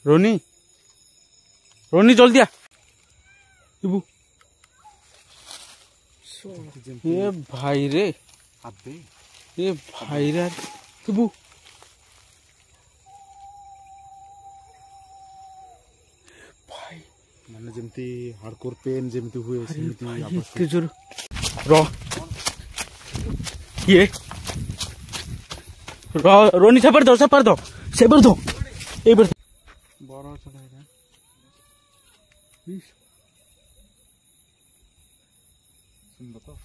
रोनी रोनी जल्दी आ ये भाई रे अबे ये भाई रे किबू भाई माने जेमती हार्डकोर पेन जेमती हुए सेमती इतने जोर रो ये रो रोनी सेपर दो ए बर बड़ा चला है सुन बताओ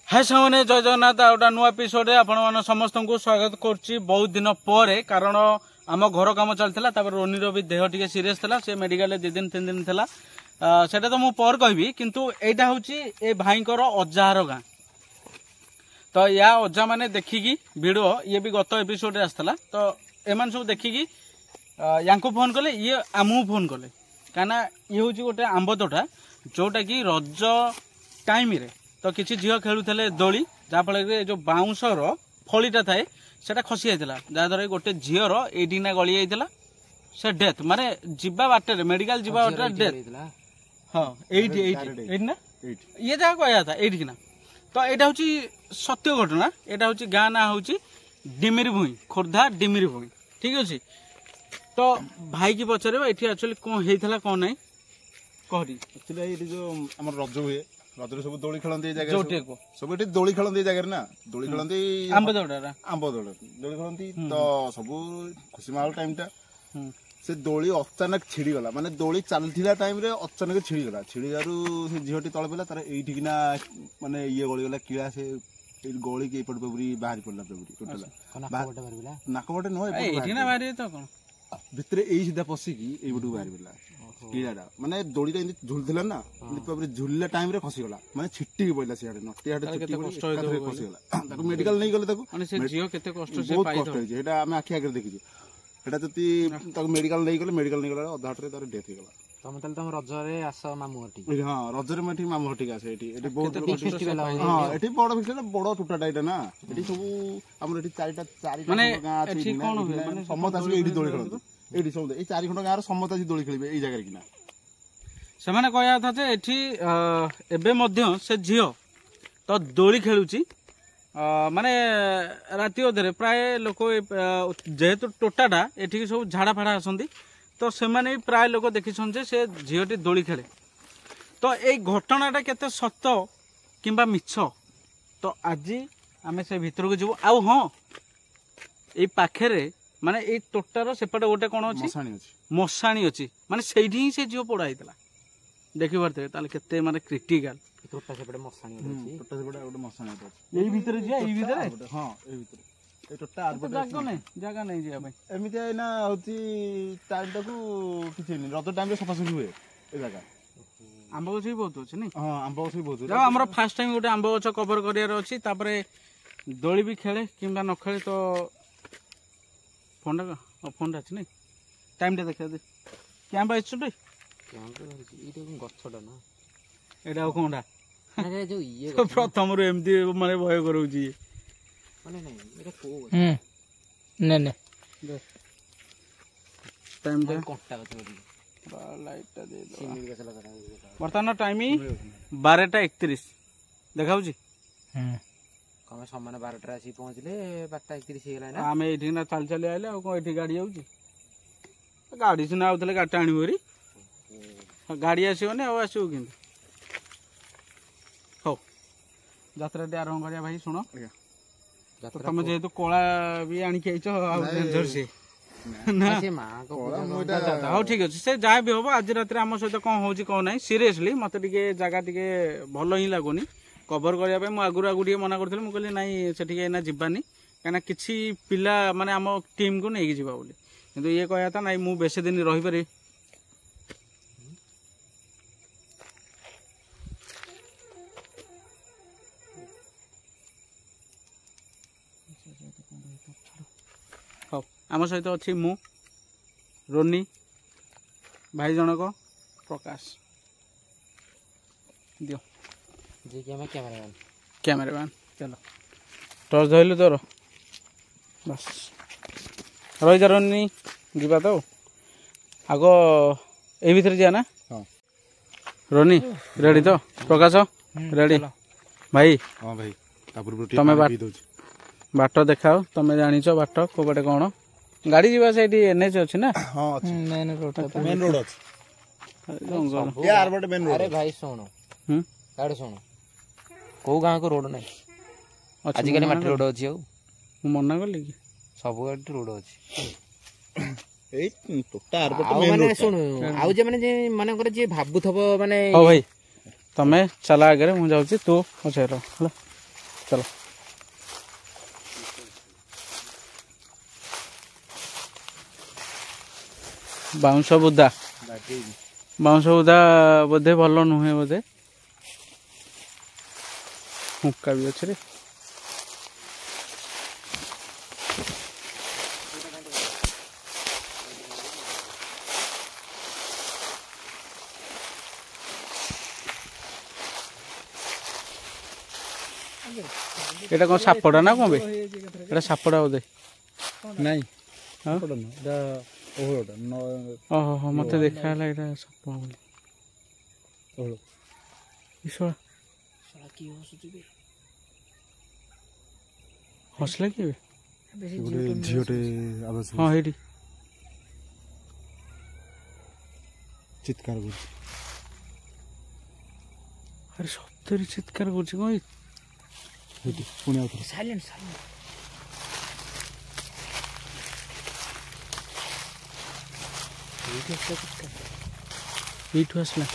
हाय सामने जय जगन्नाथ गोटा नुआ एपिसोड आपण समस्त को स्वागत करुच्ची बहुत दिन पर कारण आम घर कम चलता रोनीर भी देह टी सीरीयस था से मेडिकल 2 दिन 3 दिन था सेटा तो मुझे पर कहि किंतु एटा हूँ ए भाई अजार गाँ तो या अजा मैंने देखिकी वीडियो ये भी गत एपिसोड आसला तो एम सब देखिकी या फोन कले ये आमू फोन कले कहीं ये हूँ गोटे आंब तोटा जोटा कि रज टाइम तो किसी झील खेलुले दोली जहाँफल जो बाउंसर फलीटा थाए से खसी जाता जहाँद्वारा गोटे झीर एडिना गली जाता से डेथ माने जीवा बाटे मेडिकल जीवा बाटे डेथ हाँ ये जहाँ कह था ये तो यहाँ हूँ सत्य घटना यहाँ हूँ गाँ ना हूँ डिमिरी भूई खोर्धा डिमिरी भूई ठीक अच्छे तो भाई की पचारे ये एक्चुअली कौन होता कौन ना कहरी एक्चुअली ये जो आम रज हुए रजरे सब दोली खेलती सब ये दोली खेलती जगह ना दोली खेलती आंब दौड़ दोली खेलती तो सब खुशी माहौल टाइम टा से दोली अचानक छिड़गला माने दोली चलता टाइम रे अचानक छिड़गला छिड़गारू से झीटी तल पड़ा तार एठिकिना माने ये गलीगला किला से गली के एपट पेबरी बाहर पड़ला पेबरी टोटल नाकबटे नुह भितर यही सीधा पशिकी एपटू बाहर पड़ला कीड़ा माने दोड़ीटा झुलथिला ना झुलला टाइम रे खसीगला माने छिट्टी पड़ला सियाडे नटियाडे छिट्टी खसीगला ताको मेडिकल नहीं गले ताको माने से जियो केते कष्ट से बहुत कष्ट है एटा हम आखि आगे देखिछु एटा जति ताको मेडिकल नहीं गले अधाटरे तार डेथ हो गला तमे तले तम रजरे आस मामू हटी हां रजरे मठी मामू हटी आसे एटी बहुत हां एटी बड़ फेस्टिवल बड़ टुटाटा एटा ना एटी सब हमर एटी चारिटा माने गां अछि कोन होय माने समत आसी एटी दोली खेलत एटी सब ए 4 खंड गां रे समत आसी दोली खेलिबे ए जगह किना से माने कहया था जे एठी एबे मध्य से झियो तो दोली खेलुची माने राति अधरे प्राय लोक जेहेतु टोटाटा एठी सब झाड़ा फाड़ा आसंती तो से माने प्राय लोक देखिछन जे से झियोटी दोली खेले तो ए घटनाटा केते सत्य किंबा मिछ तो आज आमे से भीतर को जीवो आउ हां ए पाखेरे माने ए टोटार सेपटे गोटे कोन अछि मशाणी अछि माने सेठी ही से जियो पोड़ा हितला देखि परते ताले केते माने क्रिटिकल टोटा सेपटे मशाणी अछि टोटा सेपटे गोटे मशाणी अछि एई भीतर जे एई भीतर हां एई भीतर ए टोटा आर जागा नहीं जिया भाई एमिति ना होती टाइम टाकू किछि नहीं रद टाइम रे सफासफी हुए ए जगह आंब गछ भी बहुत अछि नहीं हां आंब गछ भी बहुत जा हमरा फर्स्ट टाइम गोटे आंब गछ कवर करियार अछि तापरे दोली भी खेले किंबा न खेले तो फोन अच्छी नहीं टाइम टा देखा दे क्या बाइस छुटे गछटा ना एटा कोनटा अरे जो ये प्रथम रो एमती माने भय करूची माने नहीं एटा को ने टाइम टा कोटा बा लाइट टा दे दो सिमिल के चला करा वर्तमान टाइम 12:31 देखाउची कमे समान 12 आसी पहुंचले 12:31 हे गला ना आमे एठी ना चल चल आइले आ को एठी गाड़ी आउची गाड़ी सिना आउतले गाटा आनी होरी गाड़ी आसीओने आ आसीओ किन हो यात्रा ते आरंभ करिया भाई सुनो यात्रा तुम जेहेतु कोला भी आनी के आइछो आ डेंजर से ना से मां को हो ठीक अछि से जाय भी होबो आज रात रे हम सहित कोन होउची कोन नाही सीरियसली मते टिके जागा टिके भलो ही लागोनी कवर करिया पे मु आगुरा गुडी मना करथिल मु कहली नाही सेठी के ना जिबानी काना किछि पिला माने हम टीम को नै जिबा बोली किंतु ये कहया था नाही मु बेसे दिन रहि पारे ହଉ ଆମ ସହିତ ଅଛି ମୁଁ ରୋନି ଭାଇ ଜଣକ ପ୍ରକାଶ ଦିଅ ଯେ କି ଆମେ କ୍ୟାମେରାମ୍ୟାନ୍ କ୍ୟାମେରାମ୍ୟାନ୍ ଚାଲ ଟର୍ଚ୍ଚ ଧରିଲୁ ତୋର ବାସ୍ ରହିଯା ରୋନି ଯିବା ତ ଆଗ ଏଇ ଭିତରେ ଯିବା ନା ହଁ ରୋନି ରେଡ଼ି ତ ପ୍ରକାଶ ରେଡ଼ି ଭାଇ ହଁ ଭାଇ ତାପରେ ତମେ ବାଟ ଦେଖାଅ ତମେ ଜାଣିଛ ବାଟ କୋଉ ବାଟେ କ'ଣ ଗାଡ଼ି ଯିବା ସେଇଠି ଏନ୍ଏଚ୍ ଅଛି ନା ହଁ ଅଛି ମେନ୍ ରୋଡ୍ ମେନ୍ ରୋଡ୍ ଅଛି ଜଙ୍ଗଲ ଏ ଆର ପଟେ ମେନ୍ ରୋଡ୍ ଆରେ ଭାଇ ଶୁଣ ହୁଁ ଇଆଡେ ଶୁଣ କୋଉ ଗାଁକୁ ରୋଡ୍ ନାହିଁ ଅଛି ଆଜିକାଲି ମାଟି ରୋଡ୍ ଅଛି ଆଉ ମୁଁ ମନା କଲି କି ସବୁ ଆଡେ ରୋଡ୍ ଅଛି ଏଇ ଟୋଟା ଆର ପଟେ ଆଉ ମେନ୍ ମାନେ ରୋଡ୍ ଶୁଣୁ ଆଉ ଯେ ମାନେ ମନେକର ଯିଏ ଭାବୁଥିବ ମାନେ ହଉ ଭାଇ ତମେ ଚାଲ ଆଗରେ ମୁଁ ଯାଉଛି ତୁ ପଛରେ ରହ ହେଲା ଚାଲ ବାଉଁଶ ବୁଦା ବୋଧେ ଭଲ ନୁହେଁ ବୋଧେ ହୁଙ୍କା ବି ଅଛି ରେ এটা କ'ଣ ସାପଟା ନା କ'ଣ ବେ ଏଇଟା ସାପଟା ବୋଧେ ନାଇଁ ହଁ ଓହୋ ମତେ ଦେଖା ହେଲା ଏଇଟା ସାପ ବୋଲି ହସିଲା କି ଝିଅଟେ ହଁ ହେଇଠି ଚିତ୍କାର କରୁଛି ଆରେ ସତରେ ଚିତ୍କାର କରୁଛି କ'ଣ ପୁଣି ଆଉ ଥରେ ସାଇଲେଣ୍ଟ ଏଇଠୁ ଆସିଲା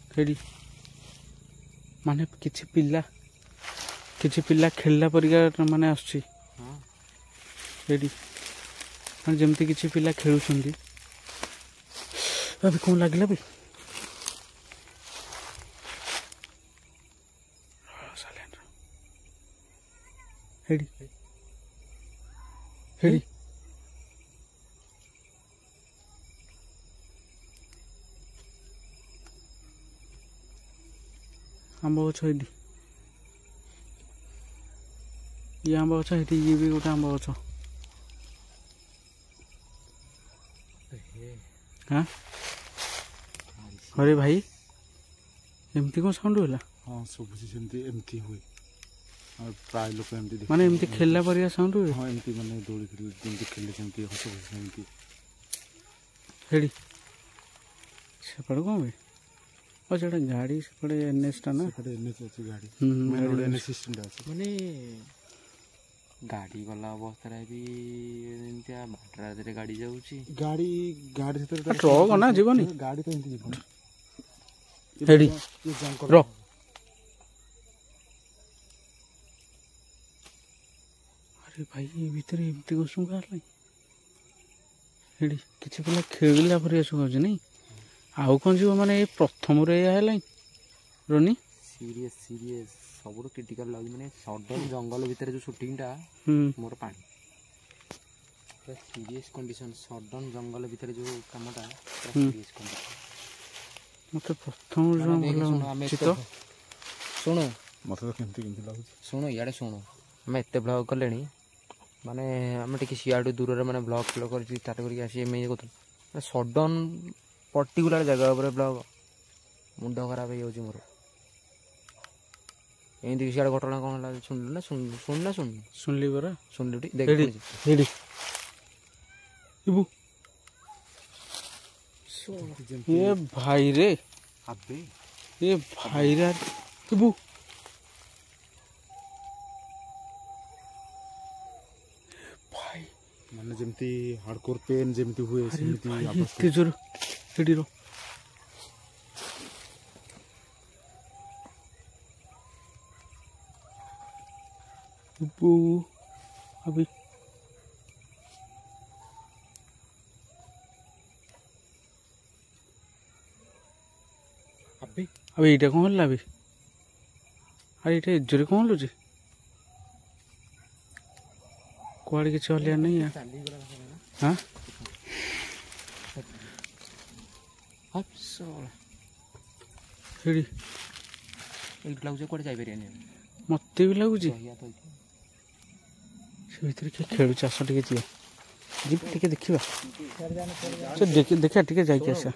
ସେଇଠି ମାନେ କିଛି ପିଲା ଖେଳିଲା ପରିକା ମାନେ ଆସୁଛି ସେଇଠି ମାନେ ଯେମିତି କିଛି ପିଲା ଖେଳୁଛନ୍ତି ଏବେ କ'ଣ ଲାଗିଲା ବେ ହେଇଠି ହେଇଠି ଆମ୍ବ ଗଛ ଏଇଠି ଇଏ ଆମ୍ବ ଗଛ ଏଇଠି ଇଏ ବି ଗୋଟେ ଆମ୍ବ ଗଛ ହଁ अरे भाई एमती कौन साउंड होला हाँ शोभुची सेमती एमती हुए और प्राय लोक एमती माने एमती खेलला परिया साउंड हुए हाँ एमती माने दौड़ी खेल जेमती खेलले सेमती हस हस सेमती हेडी सेपड़ कौन बे ओ जेटा गाड़ी सेपड़े एनएस टा ना सेपड़े एनएस अछि गाड़ी मेन रोड एनएस सिस्टम टा अछि माने गाड़ी गला अवस्था रे भी एमतिया बाटरा रे गाड़ी जाउची गाड़ी गाड़ी से ट्रक ना जीवनी गाड़ी तो एमती जीवन हेडी रो अरे भाई ये भीतर एमती को सुंगा लाई हेडी किछि पिला खेलिला परिया सुगाउछ नहीं आउ कोन जीव माने प्रथम रे या हेलाई रोनी सीरियस सब क्रिटिकल लगी माने सडन जंगल भीतर जो शूटिंग टा मोर पानी सीरियस कंडीशन सडन जंगल भीतर जो कामटा सीरियस कंडीशन मते प्रथम जो चितो सुनो मते तो केमती केमती लागु सुनो याडे सुनो मैं एते ब्लॉग करलेनी माने हम टिके सियाडू दूर रे माने ब्लॉग फ्लो कर स्टार्ट करके आसी एमे ये कोथल सडन पर्टिकुलर जगह पर ब्लॉग मुंड खराब हो जाउची मोर एंदी सियाडे घटना कोन ला सुनलु ना सुनली बरा सुनलु देख हेडी इबू ये भाई रे अबे ये भाई रे इबू भाई माने जेमती हार्डकोर पेन जेमती हुए सेमती इतने जोर हेडी रो इबू अभी अब एटा कौन हल्ला बे अरे एटा इज्जरे कौन हलुची कुआड़े किसी हलिया नहीं है हाँ हेड़ी कुआड़े जाइपारे मत भी लगुच से भीतर किए खेलु चाष टे जी जी देखा देखा टे जाकि आसा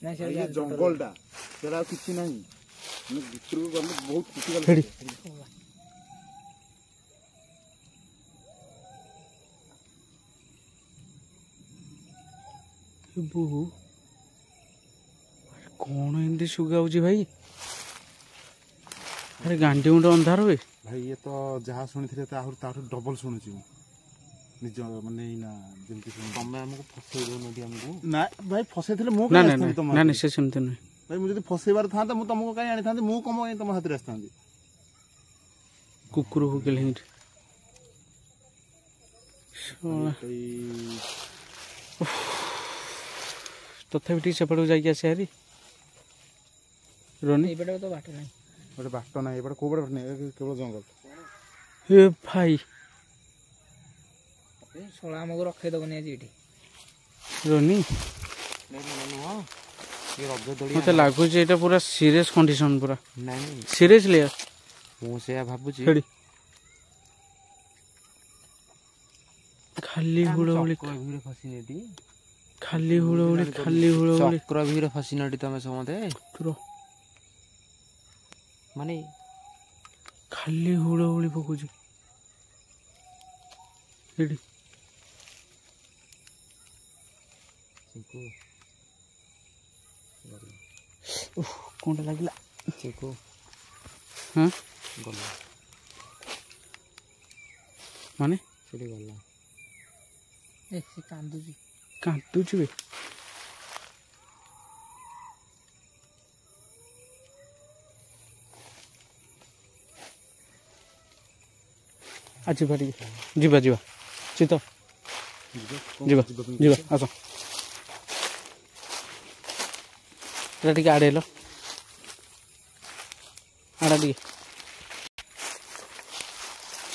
जंगलटा सेटा किछि नाही भितर गले बहुत क्रिटिकल हेड़ी बहु कौन एमती सुगाऊँ भाई अरे गांडी मुंड अंधार हुए भाई ये तो जहाँ शुणी डबल शुणुची निज माने ना जेमती तमें आमको फसई दो आमको ना भाई फसई मु ना ना ना ना से सेमती नुहे भाई मुझे फसईबार था मु तुमको कहीं आनी था मु कम तुम हाथ आसता कुकुर भुकिल तथापि टी सेपट जाकि आसे हारी रोनी तो बाट ना गोटे बाट ना ये कौ बाट नहीं केवल जंगल ए भाई शला आमको रखईदबनी आज ये रोनी मत लगुच ये पूरा सीरियस कंडीशन पूरा नहीं सीरियसली मुझे भावुची हेड़ी खाली हुड़हुड़ी फसी खाली हुड़हुड़ी खाली हुड़हुड़ी चक्र भीड़ फसी नटी तुम समझे माने खाली हुड़हुड़ी पकुची हेड़ी कौन लगिला चिकू हाँ गला माने सेठी गला ए से कांदुची कांदुची बे आज बाड़ी जीवा जीवा चित जीवा जीवा आस टे आड़े लो आड़ा टे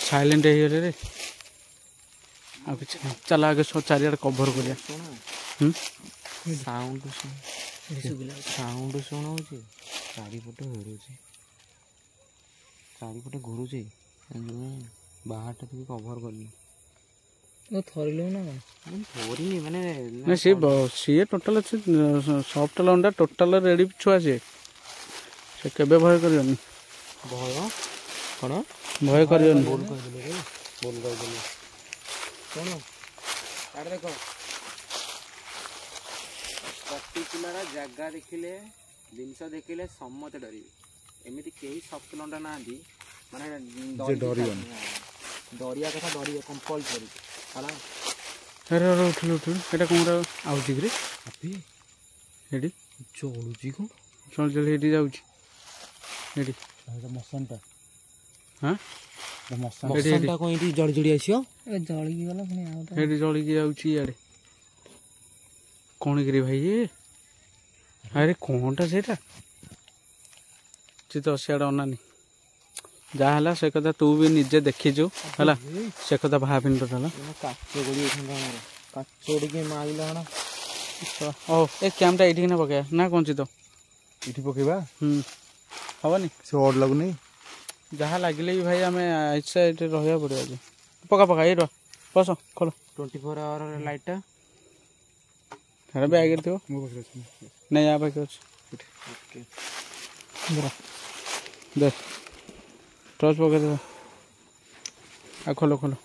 साइलेंट हो रे आ कि चल आगे चारियाड़े कभर कर साउंड साउंड शुणाऊँ चारिपटे घूरुचे चारिपटे घूरुचे बाहर टा तुम कभर करनी थरलु ना थोड़ी माने सी टोटाल सफ्ट लंडा टोटाल रेडी छुआ से केबे भय करनी भय कौन भय करनी बोल कर कौन यार देखो पर्टिकुलर जगह देखिले जिनस देखिले समते डरिवे एमती कई सफ्ट लंडा ना माने डरिया कथा डरिया कंपलसरी हला अरे अरे उठल उठल एटा कोन आउची रे अबे हेडी चलुची को चल चल हेडी जाउची हेडी मसनटा हां मसनटा को इटी जड़ी जड़ी आसियो ए जड़ी गला पुनी आउटा हेडी जड़ी के जाउची याडे कोन गिरी भाई ये अरे कोनटा सेटा चित सियाडा अनानी जहाँ है से कथा तू भी निजे देखीचु है से कथा भाविन टोटाल ओ ए कैमटा ये ना पकड़ ना कौन ची तो ये पकेबा हवनी से ओड लगुनी जहाँ लगे भी भाई आम ऐसा ये रहा पड़े आज पका पका ये बस खोल 24 आवर लाइटा हेरा बैग थो नहीं यहाँ पाखे अच्छे देख टॉर्च पकड़ दे आ खोलो खोलो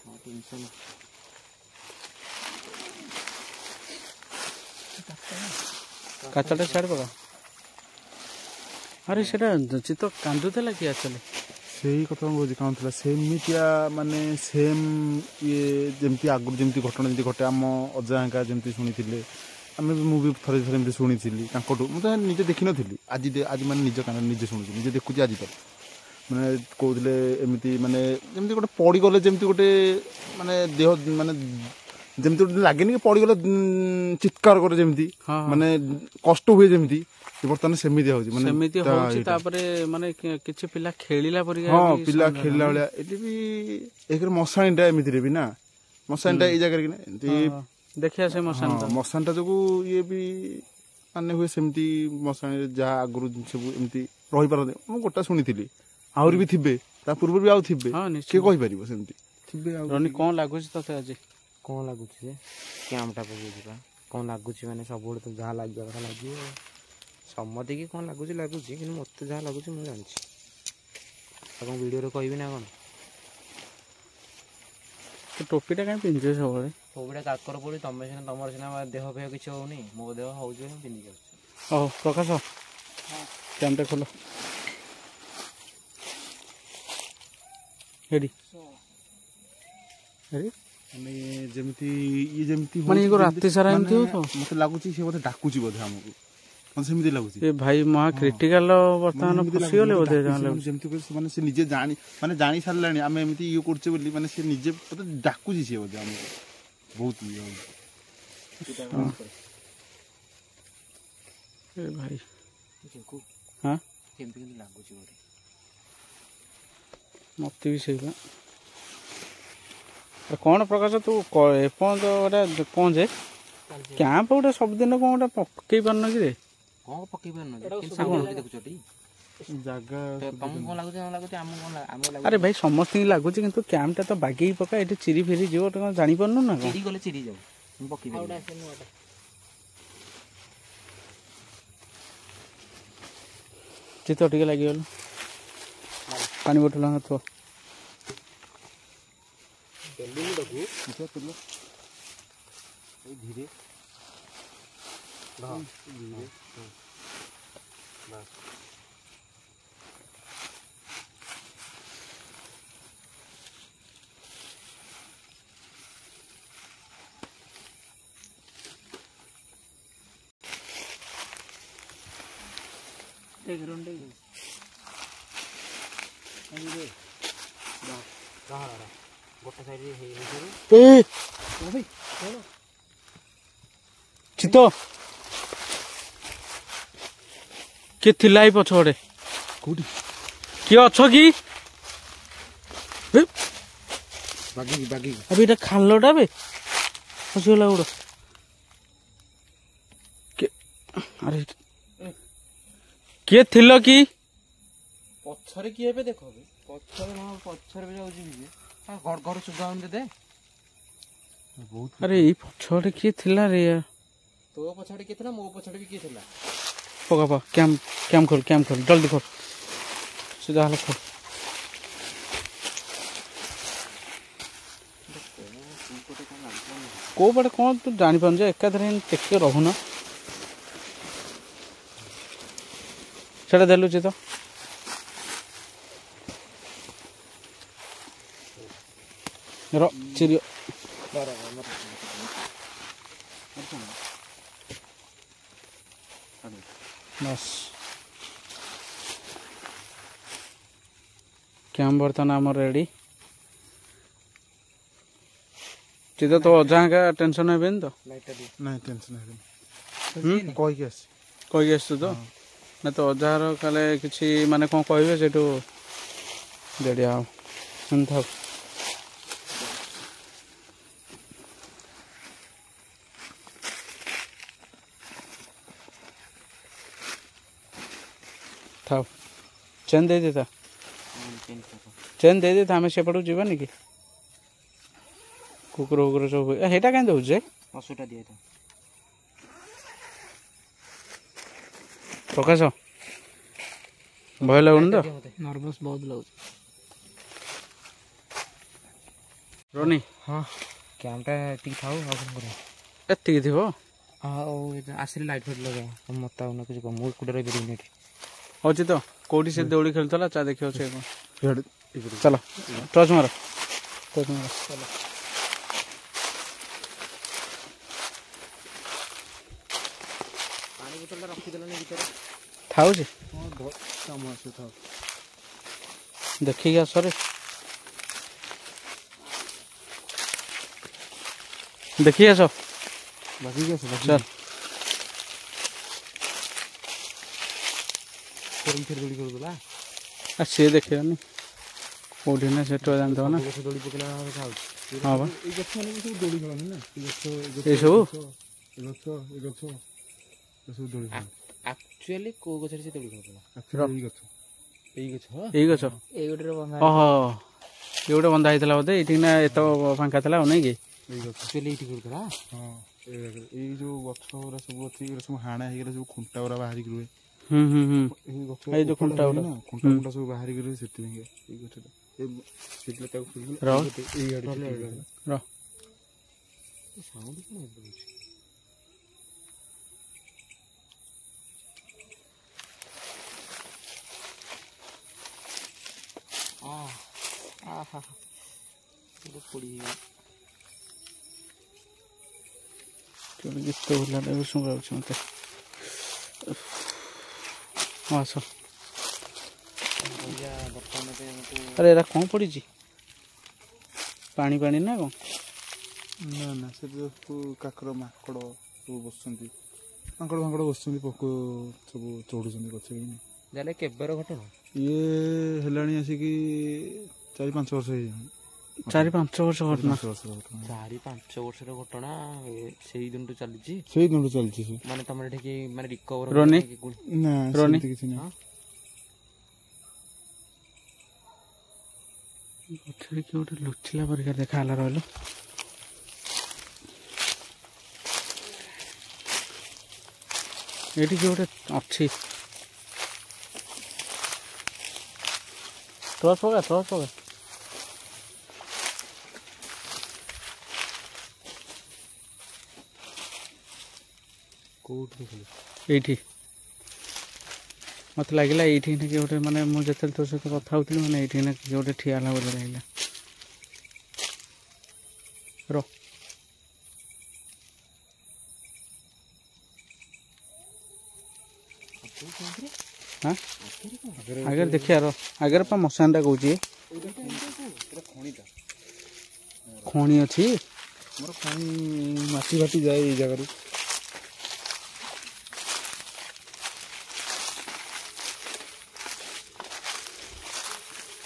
काचटा छाड़ पका अरे सेटा चित्त कांदुला कि आचले से कथा बुझी काउला सेमिया माने सेम ये जमती आगुरी जमती घटना जमी घटे आम अजा हेका जमती शुणी आम भी थरे थरे शुणी मुझे निजे देखी नी आज मैंने निज कान निजे शुणुची निजे देखुची आज तक मैंने कहते एमती माने जमती गोटे पड़गले जमती गोटे माने देह माने जमती गोटे लगे कि पड़गले चित्कार करे जमती माने कष्ट हुए जमती ବର୍ତ୍ତମାନ ସେମିତି ହଉଛି ମାନେ ସେମିତି ହଉଛି ତାପରେ ମାନେ କିଛି ପିଲା ଖେଳିଲା ପରିକା ହଁ ପିଲା ଖେଳିଲା ଭଳିଆ ଏଠି ବି ଏକରେ ମଶାଣିଟା ଏମିତିରେ ବି ନା ମଶାଣିଟା ଏଇ ଜାଗାରେ କି ନା ଏମିତି ଦେଖିବା ସେ ମଶାଣିଟା ଯୋଗୁ ଇଏ ବି ମାନେ ହୁଏ ସେମିତି ମଶାଣିରେ ଯାହା ଆଗରୁ ସବୁ ଏମିତି ରହିପାରନ୍ତି ମୁଁ ଗୋଟା ଶୁଣିଥିଲି ଆହୁରି ବି ଥିବେ ତା ପୂର୍ବରୁ ବି ଆଉ ଥିବେ କିଏ କହିପାରିବ ସେମିତି ଥିବେ ଆଉ ରନି କଣ ଲାଗୁଛି ତତେ ଆଜି କଣ ଲାଗୁଛି ଯେ କ୍ୟାମ୍ପଟା ପକେଇଯିବା କଣ ଲାଗୁଛି ମାନେ ସବୁବେଳେ ତ ଯାହା ଲାଗିବା କଥା ଲାଗିବ ସମସ୍ତିକି କଣ ଲାଗୁଛି କିନ୍ତୁ ମୋତେ ଯାହା ଲାଗୁଛି ମୁଁ ଜାଣିଛି ଆଉ କଣ ଭିଡ଼ିଓରେ କହିବି ନା କଣ ଟୋପିଟା କାହିଁ ପିନ୍ଧୁଛ ସବୁବେଳେ ଟୋପିଟା କାକର ପଡ଼ି ତମର ସିନା ଦେହ ଫେହ କିଛି ହଉନି ମୋ ଦେହ ହଉଛି ମୁଁ ପିନ୍ଧିକି ଆସୁଛି ହଉ ପ୍ରକାଶ କ୍ୟାମ୍ପଟା ଖୋଲ ଏଠି ମାନେ ଯେମିତି ଇଏ ଯେମିତି ମାନେ ରାତି ସାରା ଏମିତି ହଉଥିବ ମତେ ଲାଗୁଛି ସେ ବୋଧେ ଡାକୁଛି ବୋଧେ ଆମକୁ ମତେ ସେମିତି ଲାଗୁଛି ଏ ଭାଇ ମହା କ୍ରିଟିକାଲ ବର୍ତ୍ତମାନ ଫସିଗଲେ ବୋଧେ ଯେମିତି ସେମାନେ ସେ ନିଜେ ଜାଣି ସାରିଲାଣି ଆମେ ଏମିତି ଇଏ କରୁଛେ ବୋଲି ମାନେ ସେ ନିଜେ ବୋଧେ ଡାକୁଛି ସିଏ ବୋଧେ ଆମକୁ ବହୁତ ଇଏ ଭାଇ ହଁ କେମିତି ଲାଗୁଛି ଗୋଟେ ମତେ ବି ସେଇଟା କଣ ପ୍ରକାଶ ତୁ ଏପର୍ଯ୍ୟନ୍ତ ଗୋଟେ କଣ ଯେ କ୍ୟାମ୍ପ ଗୋଟେ ସବୁଦିନ କଣ ଗୋଟେ ପକେଇ ପାରୁନ କି ରେ କଣ ପକେଇ ପାରୁନ ଦେଖୁଛ ଜାଗା ତମକୁ କଣ ଲାଗୁଛି ଆମକୁ ଆରେ ଭାଇ ସମସ୍ତଙ୍କୁ ଲାଗୁଛି କିନ୍ତୁ କ୍ୟାମ୍ପଟା ତ ବାଗେଇ ପକା ଏଠି ଚିରି ଫିରି ଯିବ କଣ ଜାଣିପାରୁନୁ ନା ଚିରି ଗଲେ ଚିରି ଯାଉ ମୁଁ ପକେଇ ଚିତ ଟିକେ ଲାଗିଗଲୁ ପାଣି ବୋଟଲ ଥିବ ଧୀରେ ଗୋଟେ ସାଇଡ୍ ଚିତ କିଏ ଥିଲା ଏଇ ପଛପଟେ କୋଉଠି କିଏ ଅଛ କି ବାଗିକି ଆବେ ଏଇଟା ଖାଲଟା ବେ ଖସିଗଲା ଗୋଡ଼ ଆରେ କିଏ ଥିଲ କି ପଛରେ କିଏ ଏବେ ଦେଖ ପଛରେ ବି ଯାଉଛି ଘର ସୁଗାଉନି ଦେ ଆରେ ଏଇ ପଛପଟେ କିଏ ଥିଲା ରେ ତୋ ପଛପଟେ କିଏ ଥିଲା ମୋ ପଛପଟେ ବି କିଏ ଥିଲା ପକା କ୍ୟାମ୍ପ ଖୋଲ ଜଲ୍ଦି ଖୋଲ ସେ ଯାହା ହେଲେ ଖୋଲ କୋଉ ପଟେ କଣ ତୁ ଜାଣିପାରୁନୁ ଯେ ଏକାଥରେ ଦେଖିକି ରହୁନ ସେଟା ଦେଲୁଛି ତ ଚିରି बस क्याम बर्तन आम रेडी चित तो अजा का टेंशन है तो नहीं टेंशन है कही आस तो ना तो अजार काले किसी माने कौन कहे से रेडी आओ था था चेन दे देता आम सेपटू जावानी कि कुकुर फुकुर सब हेटा कहीं दौचे पशुटा दिए प्रकाश भय लगुन तो नर्वस बहुत लगुच रोनी हाँ कैमटा एति थाउ आ कोन करे एति थिबो आसरी लाइट फाइट लगा मत आउन कुछ मुझ कुडे रही परिनी अच्छी तो कौटी से दौड़ी खेलता चा देखिए चलो टच मार चलो पानी बोतल रखीदेलानी भीतर थाउ जे काम आसे थाउ देखिए आसरे देखिए आस बाकी चल ଦୋଳି କରୁଥିଲା ଆଉ ସିଏ ଦେଖିବନି କୋଉଠି ନା ସେଠୁ ଜାଣିଥିବ ନା। ଗଛ ଦୋଳି ପକେଇଲା ଖାଉଛି। ହଁ ବା ଏଇ ଗଛ ମାନେ ସବୁ ଦୋଳି ଖେଳନ୍ତି ନା ଏସବୁ ଏ ଗଛ ସବୁ ଦୋଳି ଖେଳନ୍ତି। ଆକ୍ଚୁଆଲି କୋଉ ଗଛରେ ସେ ଦୋଳି କରୁଥିଲା? ଏଇ ଗଛ ଏଇ ଗଛ ଏଇ ଗୋଟେ ବନ୍ଧା ଓହୋ ଇଏ ଗୋଟେ ବନ୍ଧା ହେଇଥିଲା ବୋଧେ ଏଇଠି ନା ଏତ ଫାଙ୍କା ଥିଲା ଆଉ ନାଇଁ କି? ଏଇ ଗଛ ଆକ୍ଚୁଆଲି ଏଇଠି କରୁଥିଲା। ହଁ ଏଇ ଯୋଉ ଗଛ ଗୁରା ସବୁ ଅଛି ଏଗୁରା ସବୁ ହାଣା ହେଇଗଲା ସବୁ ଖୁଣ୍ଟା ଗୁରା ବାହାରିକି ରୁହେ। ହୁଁ ହୁଁ ହୁଁ ଏଇ ଗଛ ଏଇ ଯୋଉ ଖୁଣ୍ଟା ଗୁରା ନା ଖୁଣ୍ଟା ସବୁ ବାହାରିକି ରୁହେ ସେଥିପାଇଁ ଏଇ ଗଛଟା ସେଇଥିପାଇଁ ତାକୁ ଏଇଆଡେ ର ସାଉଣ୍ଡ କଣ ହଉଛି? ଆହା ପୋଡ଼ି ଗୋଟେ ଗୀତ ବୋଲିଲାଟା ବି ଶୁଣାଉଛି ମତେ। ହଁ ଆସ। ଆରେ ଏରା କଣ ପଡ଼ିଛି? ପାଣି ନା କଣ? ନା ସେ ଯୋଉ କାକର ମାଙ୍କଡ ସବୁ ବସୁଛନ୍ତି ମାଙ୍କଡ ବସୁଛନ୍ତି ପୋକ ସବୁ ଚଢୁଛନ୍ତି ଗଛ। ଯାହେଲେ କେବେର ଘଟଣା? ଇଏ ହେଲାଣି ଆସିକି 4-5 ବର୍ଷ ହେଇଯାଣି। 4-5 ବର୍ଷ ଘଟଣା। 4-5 ବର୍ଷର ଘଟଣା ସେଇ ଦିନଠୁ ଚାଲିଛି। ସେଇ ଦିନଠୁ ଚାଲିଛି ସେ। ମାନେ ତମର ଏଠି ମାନେ ରିକଭର ରୋନି ନା ରୋନି କିଛି ନାହିଁ। ଗଛରେ କିଏ ଗୋଟେ ଲୁଚିଲା ପରିକା ଦେଖା ହେଲା ରହିଲ। ଏଇଠି କିଏ ଗୋଟେ ଅଛି। ଟର୍ଚ ପକା କୋଉଠି ଏଇଠି ମତେ ଲାଗିଲା ଏଇଠି ନା କିଏ ଗୋଟେ ମାନେ ମୁଁ ଯେତେବେଳେ ତୋ ସହିତ କଥା ହଉଥିଲି ମାନେ ଏଇଠି ନା କିଏ ଗୋଟେ ଠିଆ ହେଲା ବୋଲି ଲାଗିଲା। ର हाँ आगे देखिए आगे पा मशानटा कौच खणी अच्छी मोर खणी माटी फाटी जाए ये जगह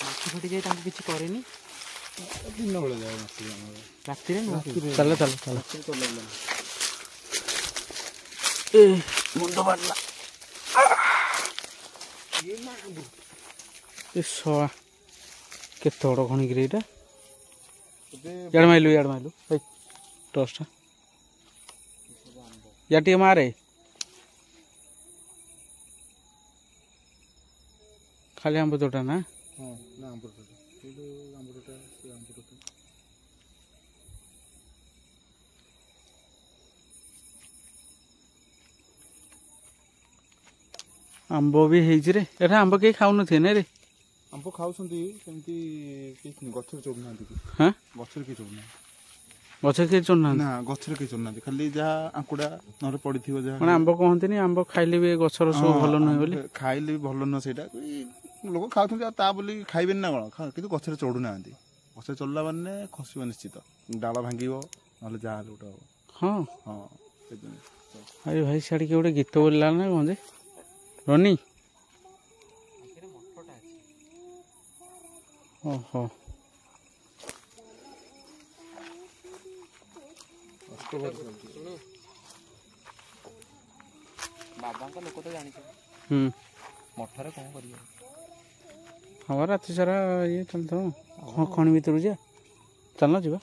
माटी फाटी जाए किसी करे दिन बेले जाए राति चल चल चल मुंड बाटला शला केते बड़ खणी कि इड़ा माइलु टर्चटा या टे मारे खाली आंब तोटा ना आंब भी रे एटा आंब कहीं खाऊ थे ना रे आंब खाऊंती गचर चढ़ुना हाँ गचर किए चढ़ुना गचर किए चढ़ुना ना गचर किए चढ़ुना खाली जहाँ आंकुड़ा ना पड़ी थी मैं आंब कहते आंब खाइले भी गचर सब भल नुहे बोली खाइले भी भल नुह से लोक खाऊँ बोली खाइबे ना कौन कि गचर चढ़ुना गचर चढ़ला मैंने खसब निश्चित डाल भांग ना जहाँ गोटे हम हाँ हाँ अरे भाई सियाड़े किए गोटे गीत बोलला ना कौन जे रोनी ओहो बाबा लोक तो जानी मठर कौन कर हाँ रात सारा ये चलता खणी भर जा चलना जा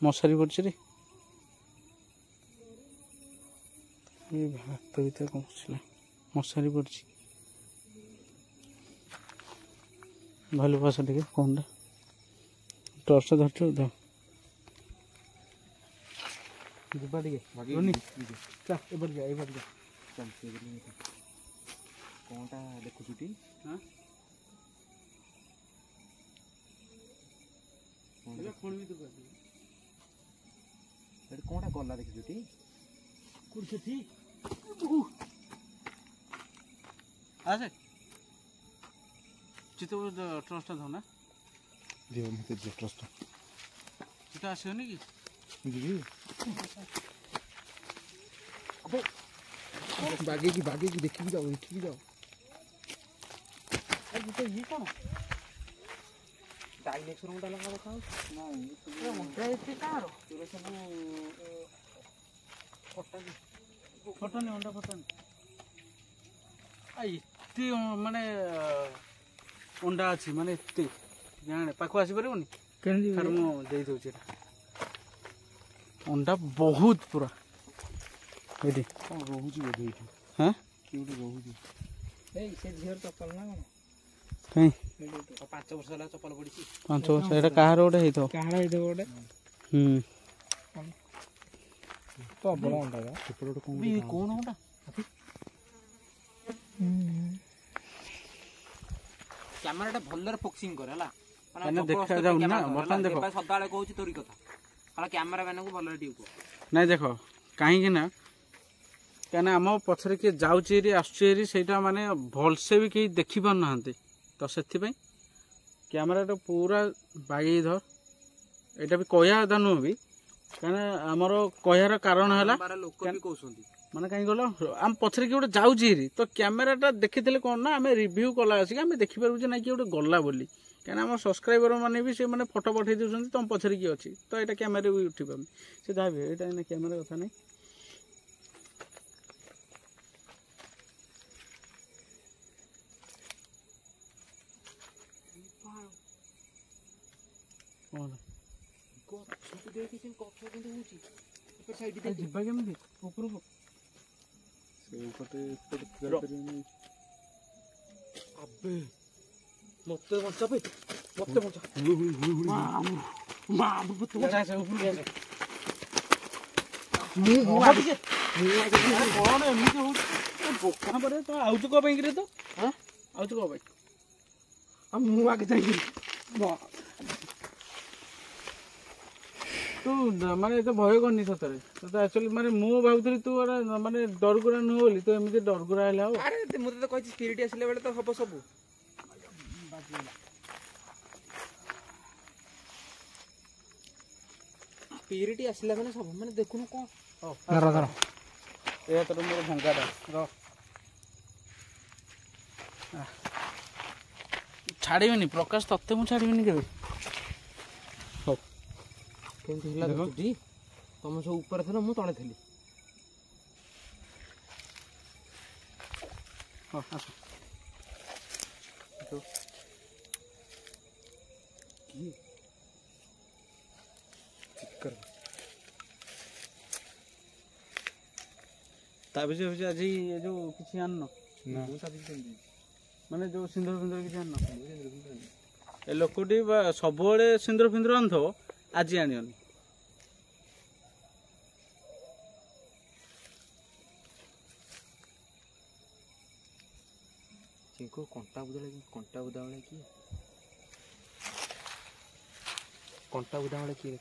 मशारी पड़ी रे ये भात भर कौन मशारी पड़ी भल बस टे कौन टर्च धरच कौनटा देखुटी कौनटा गला देखुटी आसे चित्त ट्रस्टा धो ना दियो मते जे ट्रस्ट चित्त आसोनी कि जी अबे बागे की देखी जाओ ଇଏ କ'ଣ ଡାଇନେକ୍ସର ଗୋଟେ ଲଙ୍କା ଦେଖା ହଉଛି ଅଣ୍ଡା ଏତେ କାହାର ଏଗୁରା ସବୁ ଫଟାନି ଅଣ୍ଡା ଫଟାନି ଏତେ ମାନେ ଅଣ୍ଡା ଅଛି ମାନେ ଏତେ ଜାଣେ ପାଖକୁ ଆସିପାରିବନି ସାର୍ ମୁଁ ଦେଇଦେଉଛି ଏଇଟା ଅଣ୍ଡା ବହୁତ ପୁରା ଏଇଠି କ'ଣ ରହୁଛି ବୋଧେ ଏଇଠି ହଁ କିଏ ଗୋଟେ ରହୁଛି ସେ ଝିଅର ଚପଲ ନା କ'ଣ କାଇଁ 5 ବର୍ଷ ହେଲା ଚପଲ ପଡ଼ିଛି 5 ବର୍ଷ ଏଇଟା କାହାର ଗୋଟେ ହେଇଥିବ କାହାର ହେଇଥିବ ଗୋଟେ ପ୍ରବଳ ଅଣ୍ଡା ସେପଟେ ଗୋଟେ କ'ଣ କ'ଣ ଅଣ୍ଡା କ୍ୟାମେରାଟା ଭଲରେ ଫୋକସିଂ କରେ ହେଲା ମାନେ ଦେଖାଯାଉନି ନା ବର୍ତ୍ତମାନ ଦେଖ ସଦାବେଳେ କହୁଛି ତୋରି କଥା କାରଣ କ୍ୟାମେରା ମ୍ୟାନକୁ ଭଲରେ ଟିକେ କୁହ ନାଇଁ ଦେଖ କାହିଁକି ନା କାହିଁକିନା ଆମ ପଛରେ କିଏ ଯାଉଛି ଏରି ଆସୁଛି ଏରି ସେଇଟା ମାନେ ଭଲସେ ବି କେହି ଦେଖିପାରୁନାହାନ୍ତି ତ ସେଥିପାଇଁ କ୍ୟାମେରାଟା ପୁରା ବାଗେଇ ଧର ଏଇଟା ବି କହିବା କଥା ନୁହଁ ବି କାହିଁକିନା ଆମର କହିବାର କାରଣ ହେଲା ଲୋକ ବି କହୁଛନ୍ତି ମାନେ କାହିଁକି କହିଲ ଆମ ପଛରେ କିଏ ଗୋଟେ ଯାଉଛି ଏରି ତ କ୍ୟାମେରାଟା ଦେଖିଥିଲେ କ'ଣ ନା ଆମେ ରିଭ୍ୟୁ କଲା ଆସିକି ଆମେ ଦେଖିପାରିବୁ ଯେ ନାଇଁ କିଏ ଗୋଟେ ଗଲା ବୋଲି କାହିଁକିନା ଆମ ସବସ୍କ୍ରାଇବର ମାନେ ବି ସେମାନେ ଫଟୋ ପଠେଇ ଦେଉଛନ୍ତି ତମ ପଛରେ କିଏ ଅଛି ତ ଏଇଟା କ୍ୟାମେରା ବି ଉଠିପାରୁନି ସେ ଯାହା ବି ଏଇଟା ଏଇନା କ୍ୟାମେରା କଥା ନାହିଁ ଯିବା କେମିତି ଉପରକୁ ସେଇପଟେ ଏପଟେ ଯାଇପାରିବନି ଆବେ ମତେ ବଞ୍ଚା ବେ ମତେ ବଞ୍ଚା କଣ ଏମିତି ହଉଛି ବୋକା ପରେ ତ ଆଉଛୁ କଣ ପାଇଁ କିରେ ତ ଆଉଛୁ କଣ ପାଇଁ ମୁଁ ଆଗେ ଯାଇକି ତୁ ମାନେ ଏତେ ଭୟ କରନି ସତରେ ତତେ ଆକ୍ଚୁଆଲି ମାନେ ମୁଁ ଭାବୁଥିଲି ତୁ ଗୋଟେ ମାନେ ଡରଗୁରା ନୁହଁ ବୋଲି ତୁ ଏମିତି ଡରଗୁରା ହେଲେ ଆଉ ଆରେ ମୁଁ ତ କହିଛି ସ୍ପିରିଟ୍ ଆସିଲା ବେଳେ ତ ହବ ସବୁ ସ୍ପିରିଟ୍ ଆସିଲା ମାନେ ସବୁ ମାନେ ଦେଖୁନୁ କ'ଣ ଏ ତୋର ମୋର ଭଙ୍ଗାଟା ର ଛାଡ଼ିବିନି ପ୍ରକାଶ ତତେ ମୁଁ ଛାଡ଼ିବିନି କେବେ ହଉ କେମିତି ହେଲା ଦେଖୁଛି ତମେ ସବୁ ଉପରେ ଥିଲ ମୁଁ ତଳେ ଥିଲି ହଁ ଆସ ତା ବିଷୟ ହେଉଛି ଆଜି ଏ ଯେଉଁ କିଛି ଆଣିନ ମାନେ ଯେଉଁ ସିନ୍ଦୁର ଫିନ୍ଦୁର କିଛି ଆଣିନ ଏ ଲୋକଟି ବା ସବୁବେଳେ ସିନ୍ଦୁର ଫିନ୍ଦୁର ଆଣିଥିବ ଆଜି ଆଣିବନି ଚିଙ୍କୁ କଣ୍ଟା ବୁଦା ବେଳେ କିଏ କଣ୍ଟା ବୁଦା ବେଳେ କିଏ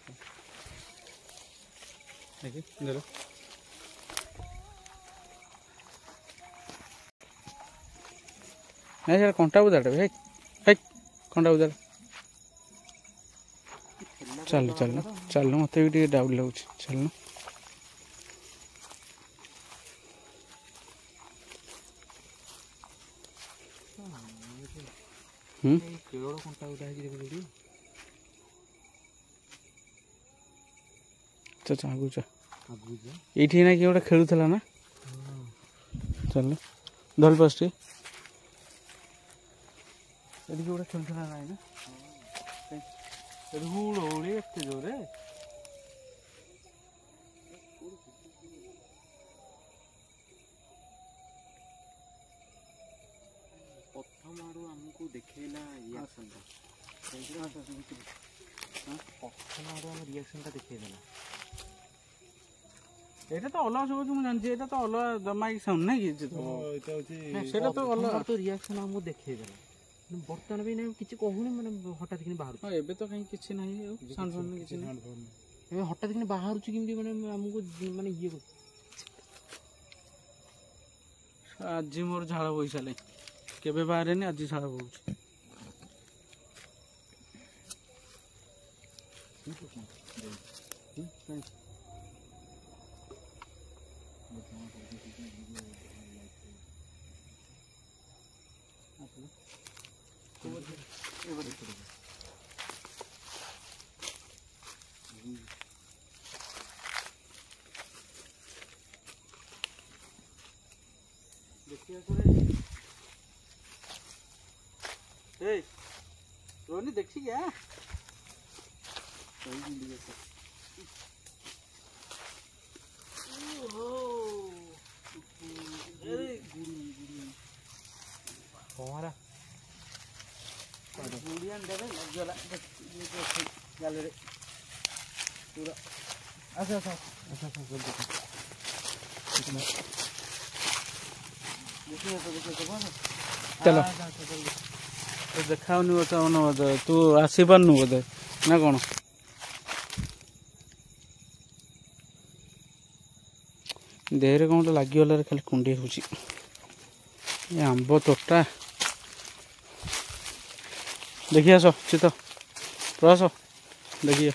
ଦେଖି ଦେଲ ନାଇଁ ସେଟା କଣ୍ଟା ବୁଦାଟା ହେ ହେ କଣ୍ଟା ବୁଦାଟା ଚାଲ ମତେ ବି ଟିକେ ଡାଉଟ୍ ଲାଗୁଛି ଚାଲୁନ କେବଳ କଣ୍ଟା ବୁଦା ହେଇକି ଦେଖୁଛୁ ଆଗୁଛ ଏଇଠି ନା କିଏ ଗୋଟେ ଖେଳୁଥିଲା ନା ଚାଲ ଧରି ପାରୁଛି ଏଠି କିଏ ଗୋଟେ ଖେଳୁଥିଲା ନାଇଁ ନା ହୁଳହୁଳି ଏତେ ଜୋରେ ପ୍ରଥମ ଆଡ଼ୁ ଆମକୁ ଦେଖେଇଲା ରିଆକ୍ସନଟା ପ୍ରଥମ ଆଡ଼ୁ ଆମ ରିଆକ୍ସନଟା ଦେଖେଇଦେଲା এটা তো অলগা সব ମୁଁ ଜାଣିଛି এটা ତ ଅଲଗା ଜମା କି ସାଉଣ୍ଡ ନାଇଁ କି ଏଇଟା ହଉଛି ସେଟା ତ ଅଲଗା ତ ରିଆକ୍ସନ ଆମକୁ ଦେଖେଇଦେଲା ବର୍ତ୍ତମାନ ବି ନାଇଁ କିଛି କହୁନି ମାନେ ହଠାତ୍ କିନି ବାହାରୁଛି ହଁ ଏବେ ତ କାହିଁ କିଛି ନାହିଁ ଆଉ ସାଉଣ୍ଡ ଫାଉଣ୍ଡ କିଛି ନାହିଁ ଏବେ ହଠାତ୍ କିନି ବାହାରୁଛି କେମିତି ମାନେ ଆମକୁ ମାନେ ଇଏ କରୁଛି ଆଜି ମୋର ଝାଳ ବୋହିସାରିଲାଣି କେବେ ବାହାରେନି ଆଜି ଝାଳ ବୋହୁଛି रोनी देखी क्या चलो देखाऊनी बोधे तू आसपारनु बोधे ना कौन देहरे कौन तो लगिगल खाली कुंडी हो आंब तोटा देखी आस चित प्रस देखिए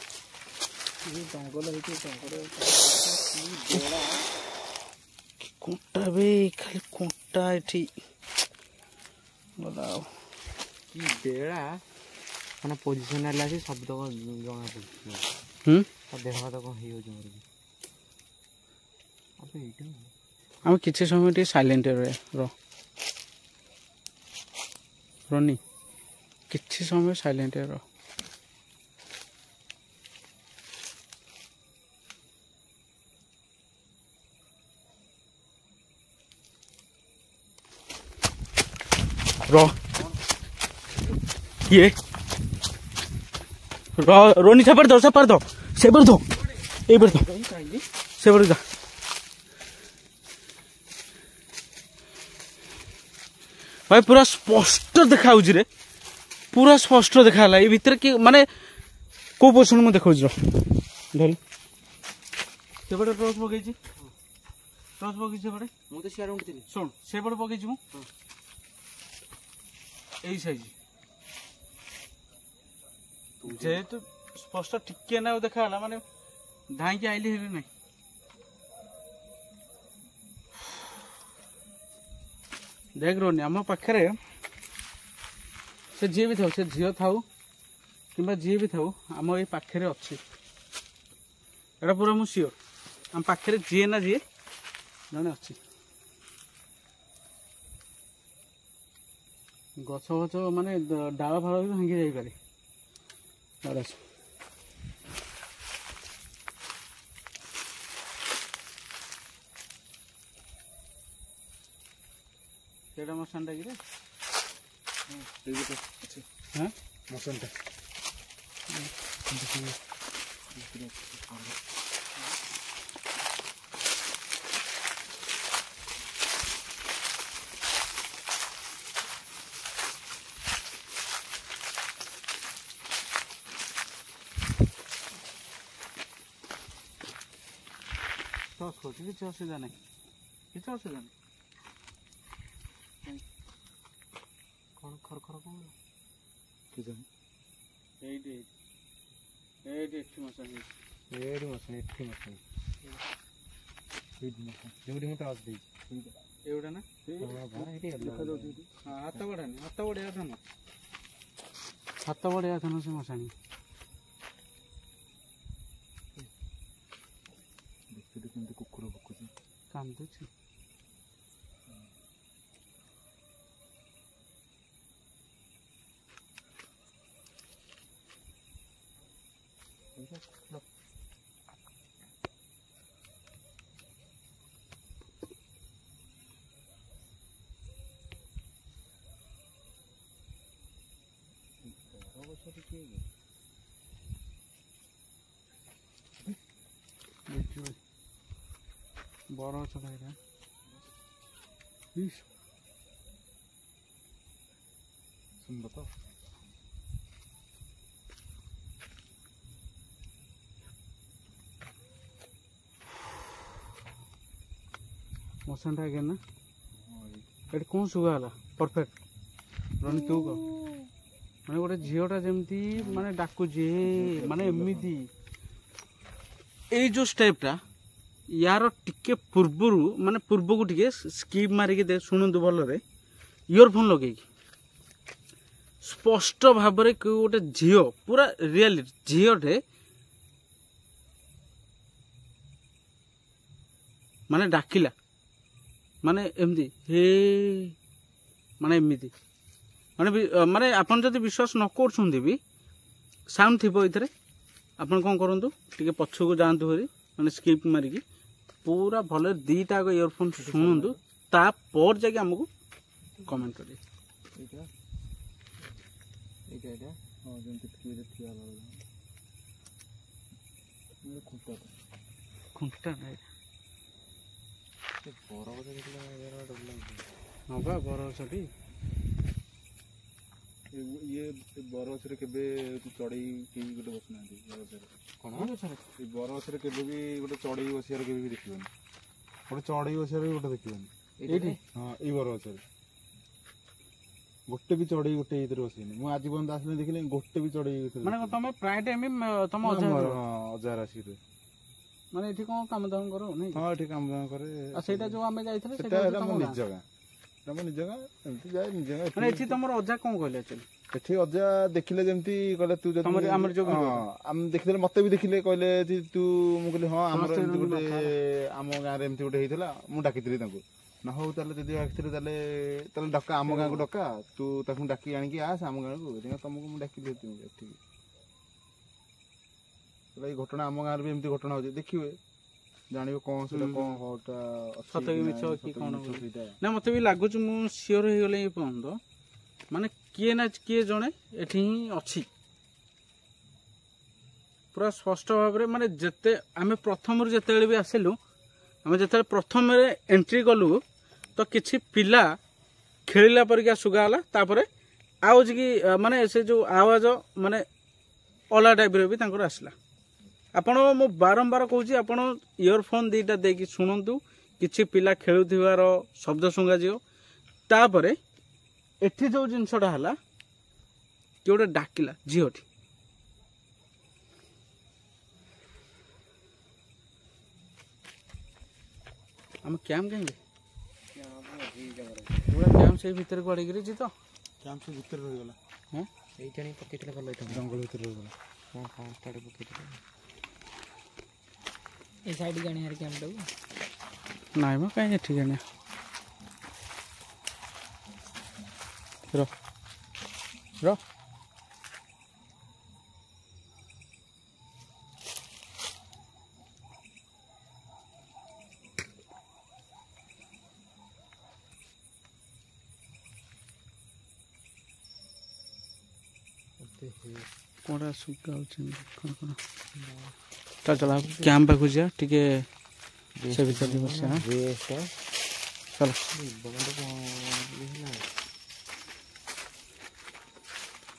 कुंटा भी खाली कुंटा एठी बताओ कि बेड़ा मैंने पोजिशन है सब तक जना पड़ा देह हाथ कौन हो आम किसी समय टे साइलेंट रहे रोनी किसी समय साइलेंट रह ये रोनी से पड़ दो ये पड़ दो से पड़ जा भाई पूरा स्पष्ट देखा रे पूरा स्पष्ट देखा ये भीतर कि माने को पोजिशन मु देखा धर सेपटे टॉर्च पकई सेपटे मुझे सियार उठी शुण सेपटे पकई यही साइज जेहेतु स्पष्ट टिके ना देखा माने धाई के आइली हेबी नहीं देख रोनी आम पाखे से जी भी था से झील था कि जी भी था आम ये पाखे अच्छी एटा पूरा मु सियोर आम पाखे जी ना जी जड़े अच्छी गछ गछ माने डाल फाल भी भांगी जाई पारे केड़ा मसान टा कि हाँ मसान टा किसी असुविधा नहीं किसी असुविधा नहीं कौन खर खर कौन एवढा ना हाथ बढ़ानी हाथ बढ़िया था ना हाथ बढ़िया था ना से मशानी कुकुर भुकुची कांदुची बड़ा चढ़ा सुन बताओ मसान टा ना ये कौन सुगा परफेक्ट रनी तू कह माने गोटे झीटा जमती माने डाकुची माने एमती जो स्टेपटा यार टिके पूर्वरु माने पूर्व को टिके स्किप मारिक दे शुणु भल रे इयरफोन लगे स्पष्ट भाव में गोटे झील पूरा रियल झीलटे माने डाकिला माने एमती हे माने एमती माने माने आपन जदि विश्वास न करछुंदी भी साउंड थिबो इथरे आपन कोन करंतु टिके पछु को जानतु हरी माने स्किप मारिकी पूरा भले दीटा को इयरफोन सुनंतु ता पर जाके हमको कमेंट करिए एटा हां जेंति थिए थिया लागला खुंटा नाही बरगछ देखिला यार डर लागै हां बा बरगछटी ये बरगछ रे केबे चढ़ई की गोटे बसना कोन ए बरगछ रे केबे भी गोटे चढ़ई बसियार केबे भी देखिबन गोटे चढ़ई बसियार गोटे देखिबन एठी हां ई बरगछ रे गोटे भी चढ़ई गोटे इधर बसिनी मु आज बंद आसने देखिले गोटे भी चढ़ई माने तमे प्राय टाइम तम हजार आसी माने एठी कोन काम दाम करो नै हां एठी काम दाम करे आ सेटा जो हमें जाइथले सेटा हम निज जगह हम निज जगह एमती जाय निज जगह माने एठी तमर अजा कोन कहले चल एठी अजा देखिले जेमती कहले तू जदी हमर हमर जो हम देखिले मते भी देखिले कहले जी तू मु कहले हां हमर एमती गोटे आम गां रे एमती गोटे हेइतला मु डाकितली तांको न हो ताले जदी आखितले ताले ताले डका आम गां को डका तू ताकू डाकी आनी की आस आम गां को देखा तुमको मु डाकी देती एठी तले घटना आम गां रे भी एमती घटना हो देखिवे जानिबो कोन सेटा कोन होटा सत मिछ की कोन ना मते भी लागु छु मु सियोर हे गेले ए पंद माने किए ना किए जणे एठी ही अछि पूरा स्पष्ट भाव रे माने जते आमे प्रथम रे जते भी आसेलु आमे जते प्रथम रे एंट्री कलु तो किछि पिला खेलिला परिका सुगाला तापरे आउज की माने से जो आवाज माने ओला टाइप रे भी तांकर आसला आपण मु बारंबार कहूँ आपण इयरफोन दीटा देकी शुणु किछि पिला खेलुथिबार शब्द शुंगा जियो तापरे एठी जो जिनसटा हला कि गोटे डाकिला झीटी आम कैम कहीं पूरा कैम से भीतर को आड़ी जी तो कैम से भीतर रह गला हां एइठानी पकेटले भलो होता जंगल भीतर रह गला हां हां स्टार्ट पकेटले ए साइड गाणी हर कैम दउ नाइ म कहीं ठीक है ना रो रो कोड़ा सुगा कोन कोन चल कैंप पाखु जा टिके से भीतर बस चल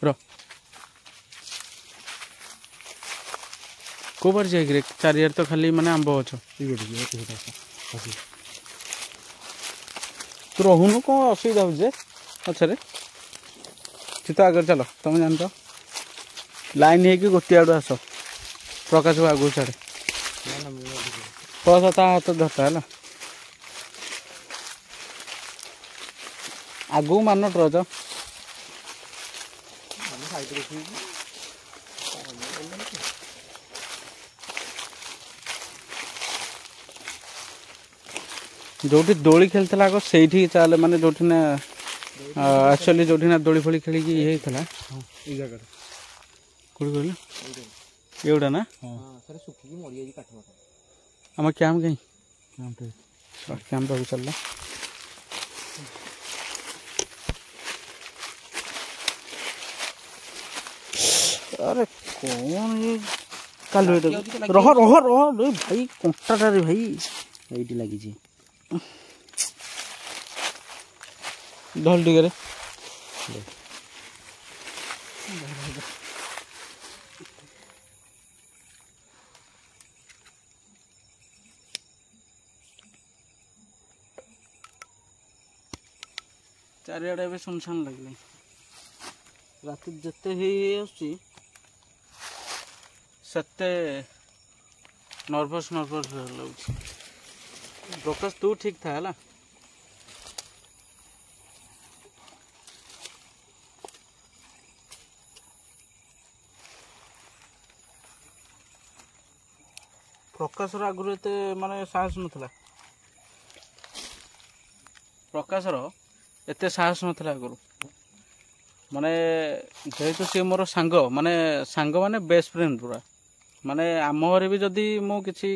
रो को बार जाए चारियार तो खाली माने आंब अछ तू रहूनु कौन असुविधा हो पछे चिता आगे चलो तुम जान तो लाइन है कि गोटे आड़ आस प्रकाश आगू छाड़े पस ता हाथ धरता है आगू मान ट्रच जो दोली खेलता आग से चले माने जो एक्चुअली जो दोली फोली खेल ये कौन कहल एवटा ना आम कैम कहीं कैम पाक चलला अरे कौन ये काल रह रह रह भाई कंटाटा रे भाई एइटी लागि छी धल टिके चारिआडे ए सुनसान लगे रात जिते सेते नर्भस नर्भस लगे प्रकाश तू ठीक था है ପ୍ରକାଶର ଆଗରୁ ଏତେ ମାନେ ସାହସ ନଥିଲା। ପ୍ରକାଶର ଏତେ ସାହସ ନଥିଲା ଆଗରୁ। ମାନେ ଯେହେତୁ ସିଏ ମୋର ସାଙ୍ଗ ମାନେ ବେଷ୍ଟ ଫ୍ରେଣ୍ଡ ପୁରା। ମାନେ ଆମ ଘରେ ବି ଯଦି ମୁଁ କିଛି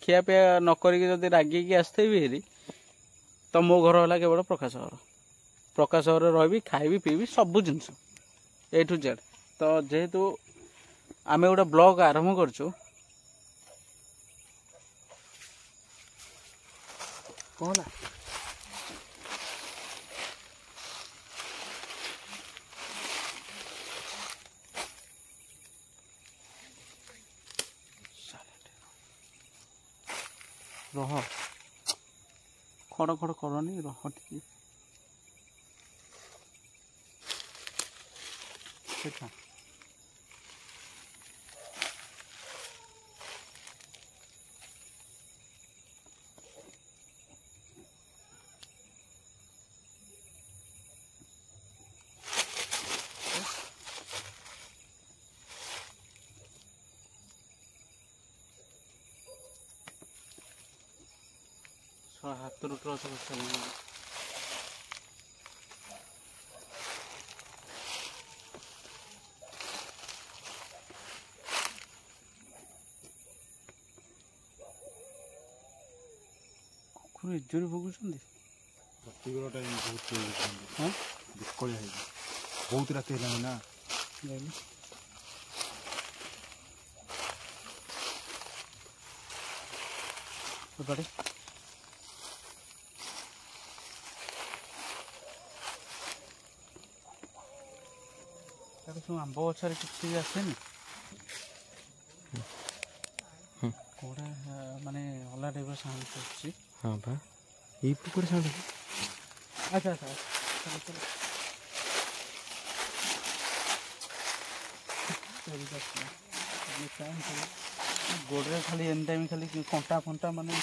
ଖିଆପିଆ ନ କରିକି ଯଦି ରାଗିକି ଆସିଥିବି ହେରି ତ ମୋ ଘର ହେଲା କେବଳ ପ୍ରକାଶ ଘର। ପ୍ରକାଶ ଘରେ ରହିବି, ଖାଇବି, ପିଇବି ସବୁ ଜିନିଷ A to Z। ତ ଯେହେତୁ ଆମେ ଗୋଟେ ବ୍ଲଗ ଆରମ୍ଭ କରିଛୁ, କ'ଣ ହେଲା ରହ, ଖଡ଼ ଖଡ଼ କରନି, ରହ ଟିକେ ଦେଖା। ହାତରୁ ଟର୍ଚ୍ଚ ବସାଇନି। କୁକୁର ଏଜୋରେ ଭୋଗୁଛନ୍ତି। ରାତିବେଳ ଟାଇମ୍ ବହୁତ ବିକଳିଆ ହେଇଛି। ବହୁତ ରାତି ହେଲାଣି ନା। ଏପଟେ ସବୁ ଆମ୍ବ ଗଛରେ କିଛି ଆସେନି। କୋଉଟା ମାନେ ଅଲଗା ଟାଇପ୍ର ସାଉଣ୍ଡ କରୁଛି। ହଁ ବା ଏଇ କୁକୁର ସାଉଣ୍ଡ। ଆଚ୍ଛା ଆଚ୍ଛା ଗୋଡ଼ରେ ଖାଲି ଏନି ଟାଇମ୍ ଖାଲି କଣ୍ଟା ଫଣ୍ଟା ମାନେ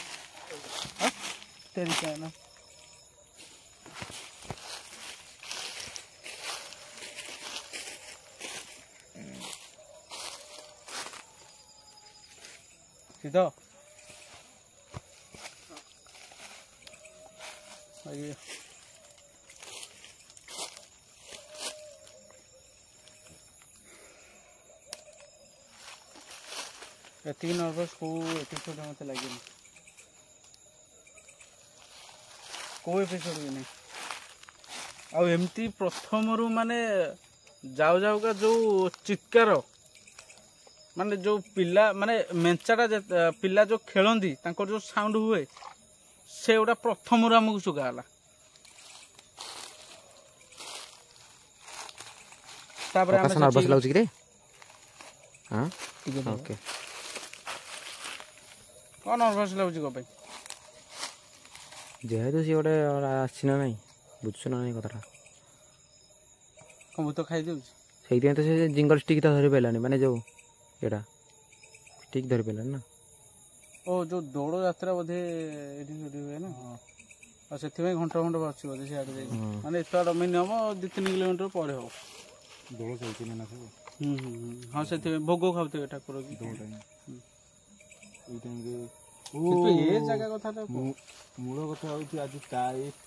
ତେରିକା ନା। ସିଧ ଆଜ୍ଞା ଏତିକି ନର୍ଭସ୍ କେଉଁ ଏପିସୋଡ଼ ମୋତେ ଲାଗେନି, କେଉଁ ଏପିସୋଡ଼ ବି ନାହିଁ। ଆଉ ଏମିତି ପ୍ରଥମରୁ ମାନେ ଯାଉ ଯାଉକା ଯେଉଁ ଚିତ୍କାର, ମାନେ ଯେଉଁ ପିଲା ମାନେ ମେଞ୍ଚାଟା ପିଲା ଯେଉଁ ଖେଳନ୍ତି ତାଙ୍କର ଯେଉଁ ସାଉଣ୍ଡ ହୁଏ ସେଗୁଡ଼ା ପ୍ରଥମରୁ ଆମକୁ ଶୁଭା ହେଲା। ତାପରେ ଆମେ ନର୍ଭସ୍ ଲାଗୁଛି କି ରେ? ହଁ ଓକେ। କ'ଣ ନର୍ଭସ୍ ଲାଗୁଛି କ'ଣ ପାଇଁ? ଯେହେତୁ ସିଏ ଗୋଟେ ଆସିଛି ନା ନାହିଁ, ବୁଝୁଛୁ ନା ନାହିଁ କଥାଟା। କ'ଣ ଭୂତ ଖାଇଦେଉଛି? ସେଇଥିପାଇଁ ତ ସେ ଜିଙ୍ଗଲ ଷ୍ଟିକ୍ ତ ଧରି ପାରିଲାନି, ମାନେ ଯେଉଁ ଏଇଟା ଷ୍ଟିକ୍ ଧରି ପାରିଲାନି ନା। ଓ ଯେଉଁ ଦୌଡ଼ ଯାତ୍ରା ବୋଧେ ଏଠି ସେଠି ହୁଏ ନା, ଆଉ ସେଥିପାଇଁ ଘଣ୍ଟ ବାଜୁଛି ବୋଧେ ସିଆଡ଼େ ଯାଇକି। ମାନେ ଏତେ ବାଟ ମିନିମମ୍ 2-3 କିଲୋମିଟର ପରେ ହବ। ଦୋଳ ଚାଲିଛି ନା ସବୁ। ହଁ ସେଥିପାଇଁ ଭୋଗ ଖାଉଥିବେ ଠାକୁର କି ଦୋଳ ଟାଇମ୍ ଏଇ ଟାଇମ୍ରେ। କିନ୍ତୁ ଏ ଜାଗା କଥାଟା ମୂଳ କଥା ହେଉଛି ଆଜି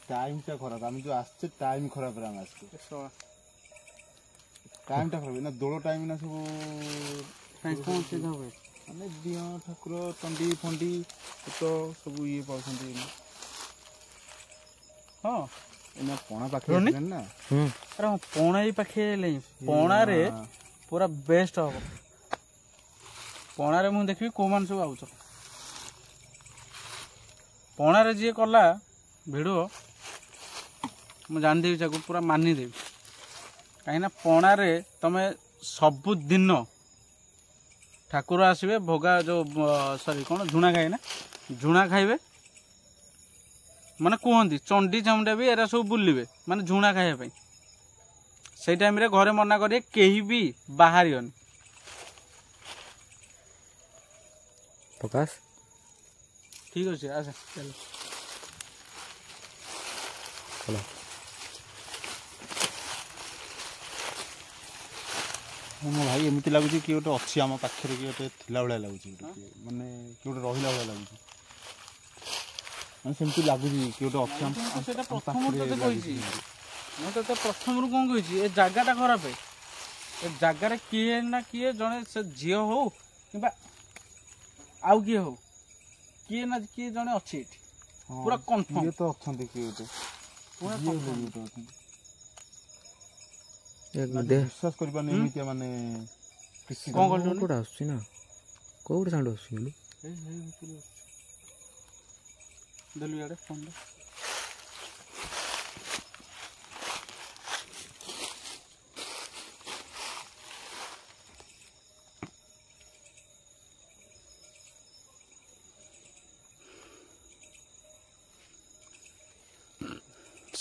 ଟାଇମ୍ଟା ଖରାପ। ଆମେ ଯେଉଁ ଆସିଛେ ଟାଇମ୍ ଖରାପରେ ଆମେ ଆସିଛେ। ଟାଇମ୍ଟା ଖରାପ ନା, ଦୋଳ ଟାଇମ୍ ନା ସବୁ। କ'ଣ ଅସୁବିଧା ହୁଏ? ମାନେ ଦିଅଁ ଠାକୁର ଚଣ୍ଡୀ ଫଣ୍ଡି ତ ସବୁ ଇଏ ପାଉଛନ୍ତି। ହଁ ଏଇନା ପଣା ପାଖରେ ଆସିଲାଣି ନା। ଆରେ ହଁ ପଣା ବି ପାଖେ ହେଲେ ପଣାରେ ପୁରା ବେଷ୍ଟ ହବ। ପଣାରେ ମୁଁ ଦେଖିବି କୋଉମାନେ ସବୁ ଆଉଛ। ପଣାରେ ଯିଏ କଲା ଭିଡ଼ିଓ ମୁଁ ଜାଣିଦେବି ତାକୁ ପୁରା ମାନିଦେବି। କାହିଁକିନା ପଣାରେ ତମେ ସବୁଦିନ ଠାକୁର ଆସିବେ ଭୋଗା ଯେଉଁ କ'ଣ ଝୁଣା ଖାଇବେ ନା, ଝୁଣା ଖାଇବେ। ମାନେ କୁହନ୍ତି ଚଣ୍ଡୀ ଚାମୁଣ୍ଡା ବି ଏରା ସବୁ ବୁଲିବେ ମାନେ ଝୁଣା ଖାଇବା ପାଇଁ। ସେଇ ଟାଇମ୍ରେ ଘରେ ମନା କରିବେ କେହି ବି ବାହାରିବନି। ପ୍ରକାଶ ଠିକ୍ ଅଛି ଆସ ଚାଲ। ମୋ ଭାଇ ଏମିତି ଲାଗୁଛି କି ଗୋଟେ ଅଛି ଆମ ପାଖରେ କି ଗୋଟେ ଥିଲା ଭଳିଆ ଲାଗୁଛି ମାନେ କି ଗୋଟେ ରହିଲା ଭଳିଆ ଲାଗୁଛି ମାନେ ସେମିତି ଲାଗୁଛି କି ଗୋଟେ ଅଛି ସେଇଟା ପ୍ରଥମରୁ ତତେ କହିଛି ମୁଁ ତତେ ପ୍ରଥମରୁ କ'ଣ କହିଛି ଏ ଜାଗାଟା ଖରାପ ଏ ଜାଗାରେ କିଏ ନା କିଏ ଜଣେ ସେ ଝିଅ ହଉ କିମ୍ବା ଆଉ କିଏ ହଉ କିଏ ନା କିଏ ଜଣେ ଅଛି ଏଠି ପୁରା କନଫର୍ମ ତ ଅଛନ୍ତି କିଏ ଗୋଟେ ବିଶ୍ୱାସ କରିପାରୁନି ଏମିତିଆ ମାନେ କ'ଣ କହିଲୁ କୋଉଟା ଆସୁଛି ନା କୋଉଠି ସାଉଣ୍ଡ ଆସୁଛି ଦେଲୁ ଇଆଡ଼େ ଫୋନ୍ଟା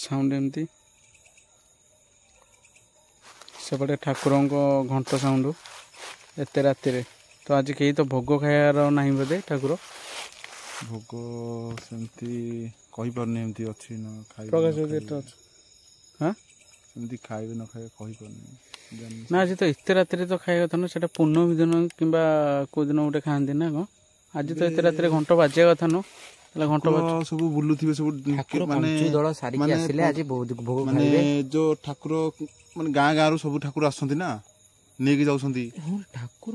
ସାଉଣ୍ଡ ଏମିତି ସେପଟେ ଠାକୁରଙ୍କ ଘଣ୍ଟ ସାଉଣ୍ଡ ଏତେ ରାତିରେ ତ ଆଜି କେହି ତ ଭୋଗ ଖାଇବାର ନାହିଁ ବୋଧେ ଠାକୁର ଭୋଗ ସେମିତି କହିପାରୁନି ଏମିତି ଅଛି ନା ପ୍ରକାଶ ହଁ ସେମିତି ଖାଇବେ ନ ଖାଇବେ କହିପାରୁନି ନା ଆଜି ତ ଏତେ ରାତିରେ ତ ଖାଇବା କଥା ନୁହଁ ସେଇଟା ପୂର୍ଣ୍ଣମୀ ଦିନ କିମ୍ବା କେଉଁ ଦିନ ଗୋଟେ ଖାଆନ୍ତି ନା କ'ଣ ଆଜି ତ ଏତେ ରାତିରେ ଘଣ୍ଟ ବାଜିବା କଥା ନୁହଁ ହେଲେ ଘଣ୍ଟ ସବୁ ବୁଲୁଥିବେ ସବୁ ମାନେ ଯୋଉ ଠାକୁର ମାନେ ଗାଁରୁ ସବୁ ଠାକୁର ଆସନ୍ତି ନା ନେଇକି ଯାଉଛନ୍ତି ଠାକୁର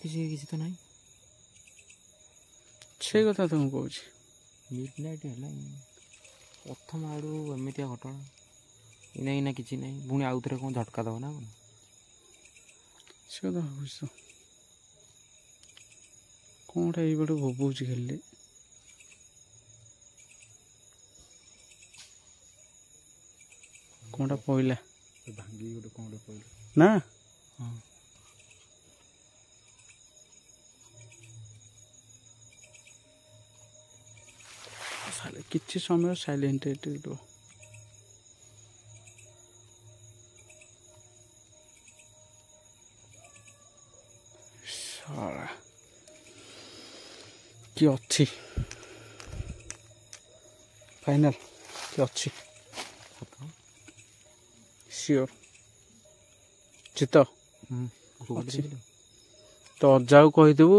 କିଛି ତ ନାହିଁ ସେଇ କଥା ତ ମୁଁ କହୁଛି ମିଡନାଇଟ୍ ହେଲା ପ୍ରଥମ ଆଡ଼ୁ ଏମିତିଆ ଘଟଣା ଏଇନା କିଛି ନାହିଁ ପୁଣି ଆଉଥରେ କ'ଣ ଝଟକା ଦେବ ନା କ'ଣ ସେ କଥା ଭାବୁଛି ତ କ'ଣଟା ଏଇପଟେ ଭୋବଉଛି ଖାଲି କ'ଣଟା ପଇଲା ଭାଙ୍ଗି ଗୋଟେ କ'ଣ ଗୋଟେ ପଇଲା ନା କିଛି ସମୟ ସାଇଲେଣ୍ଟ ରୁହ କି ଅଛି ଫାଇନାଲ କି ଅଛି ସିଓର ଚିତ ଅଛି ତ ଅଜାକୁ କହିଦେବୁ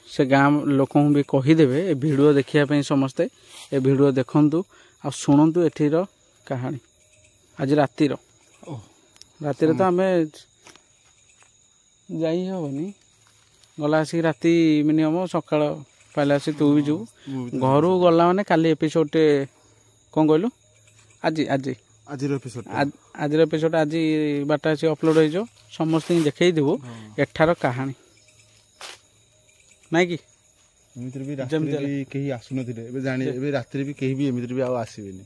ସେ ଗାଁ ଲୋକଙ୍କୁ ବି କହିଦେବେ ଏ ଭିଡ଼ିଓ ଦେଖିବା ପାଇଁ ସମସ୍ତେ ଏ ଭିଡ଼ିଓ ଦେଖନ୍ତୁ ଆଉ ଶୁଣନ୍ତୁ ଏଠିର କାହାଣୀ ଆଜି ରାତିରେ ତ ଆମେ ଯାଇ ହେବନି ଗଲା ଆସିକି ରାତି ମିନିମମ୍ ସକାଳ ପାଇଲା ଆସି ତୁ ବି ଯିବୁ ଘରୁ ଗଲା ମାନେ କାଲି ଏପିସୋଡ଼ଟେ କ'ଣ କହିଲୁ ଆଜିର ଏପିସୋଡ଼ ଆଜି 12ଟା ଆସି ଅପଲୋଡ଼ ହେଇଯିବ ସମସ୍ତଙ୍କୁ ଦେଖେଇ ଦେବୁ ଏଠାର କାହାଣୀ ନାଇଁ କି ଏମିତିରେ ବି ରାତିରେ ବି କେହି ଆସୁନଥିଲେ ଏବେ ରାତିରେ ବି କେହି ବି ଏମିତିରେ ବି ଆଉ ଆସିବେନି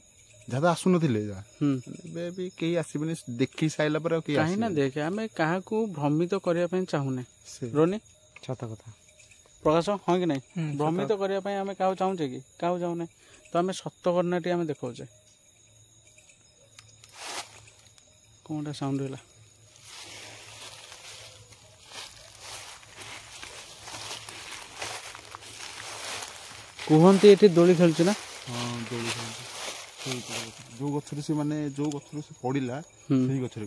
ଯାହା ଆସୁନଥିଲେ ଏବେ ବି କେହି ଆସିବେନି ଦେଖି ସାରିଲା ପରେ ଆଉ କେହି କାହିଁକି ନା ଦେଖେ ଆମେ କାହାକୁ ଭ୍ରମିତ କରିବା ପାଇଁ ଚାହୁଁନେ ରୋନି ସତ କଥା ପ୍ରକାଶ ହଁ କି ନାଇଁ ଭ୍ରମିତ କରିବା ପାଇଁ ଆମେ କାହାକୁ ଚାହୁଁଛେ କି କାହାକୁ ଚାହୁଁନେ ତ ଆମେ ସତ ଘଟଣାଟି ଆମେ ଦେଖାଉଛେ କ'ଣଟା ସାଉଣ୍ଡ ହେଲା କୁହନ୍ତି ଏଠି ଦୋଳି ଖେଳୁଛି ନା ଦୋଳି ଖେଳୁଛି ଯୋଉ ଗଛରେ ସେ ମାନେ ଯୋଉ ଗଛରେ ସେ ପଡ଼ିଲା ସେଇ ଗଛରେ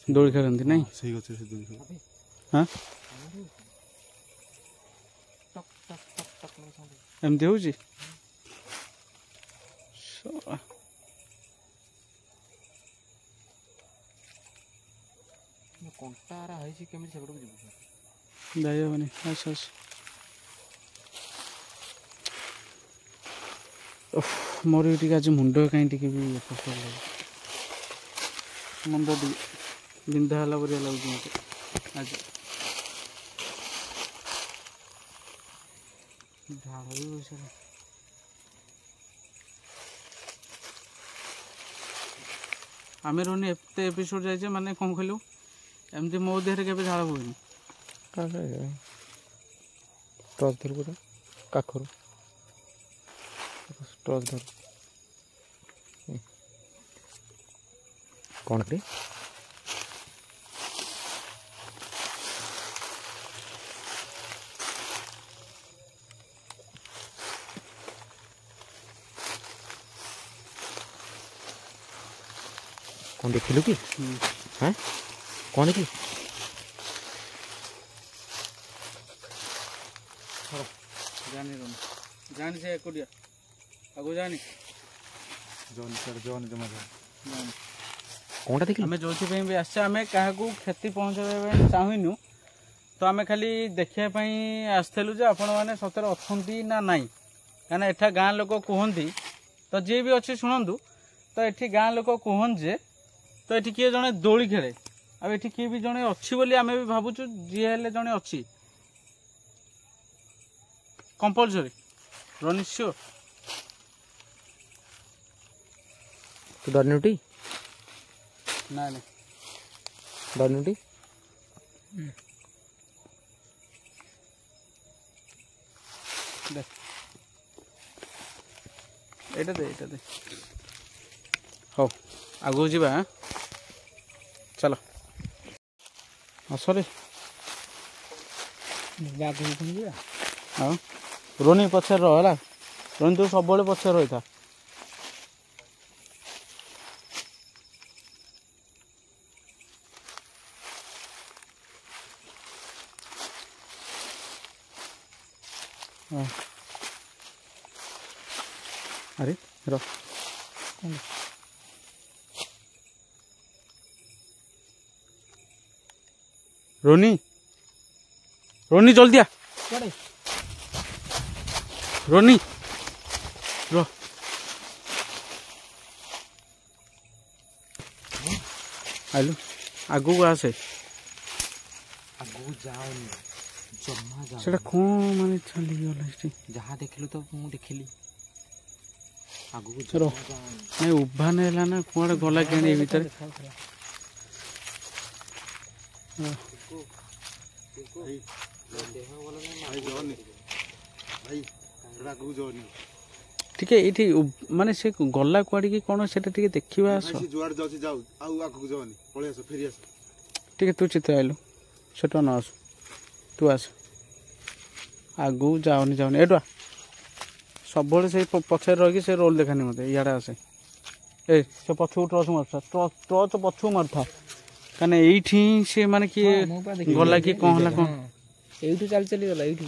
ସେ ଦୋଳି ଖେଳନ୍ତି ନାଇଁ ସେଇ ଗଛରେ ସେ ଦୋଳି ଖେଳ ହଁ ଏମିତି ହଉଛି କଣ୍ଟା ହେଇଛି କେମିତି ସେପଟକୁ ଯିବୁ ଯାଇ ହେବନି ଆସ ମୋର ବି ଟିକେ ଆଜି ମୁଣ୍ଡ କାହିଁ ଟିକେ ବି ମୁଣ୍ଡ ଟିକେ ବିନ୍ଧା ହେଲା ପରିଆ ଲାଗୁଛି ମୋତେ ଆଜି ଝାଳ ବି ବସିଲା ଆମେ ରହୁନି ଏତେ ଏପିସୋଡ଼ ଯାଇଛେ ମାନେ କ'ଣ କହିଲୁ ଏମିତି ମୋ ଦେହରେ କେବେ ଝାଳ ହୁଏନି ଟର୍ଚ୍ଚ ଧର ପୁରା କାଖରୁ ଟର୍ଚ୍ଚ ଧର କ'ଣ ରେ କ'ଣ ଦେଖିଲୁ କି? कौन देखिल जानी रोनी जानी से एकुटिया आगु जानी कौनटा देखिल आम जो भी आसे आम क्या क्षति पहुँचाइबा चाहूनु तो आम खाली देखापी आसलु जे आपण मैंने सतरे अच्छा ना नाई कहीं एठा गाँ लोक कहती तो जी भी अच्छे शुणु तो ये गाँ लोक कहन जे तो ये किए जड़े दोली खेले अब ये किए भी जड़े अच्छी बोली आम भी भावुँ जी हेले जड़े अच्छी कंपलसरी रनिश श्योर तू डरनी उठी ना ना डरनी उठी दे एटा दे हो आगू जा चलो सॉरी हाँ रोनी पछे रहा रोनी तू सब पछे रही था अरे रो रोनी रोनी जल्दी आ रोनी रो आलू आगू को आसे आगू जाओनी जम्मा जाओ सेटा कौन माने चली गला जहाँ देखिलु तो मु देखिली आगू रो नहीं उभा नेला ना कुआडे गला केनी भीतर टिके इठी माने से गला कुआडी की कोन सेटा टिके देखिबा आस जुआर जाउछि जाउ आउ आगु जावनी पळे आस फेरी आस टिके तू चित्र आइलु सेटा न आस तू आस आगु जाओनी जाओनी एटवा सब से पछे रही से रोल देखानी मत इे आसे ए से पछू ट्रच मारता ट्रच पछू मारता कने एठी से माने कि गला कि कौन हला कौन एठी चल चली गला एठी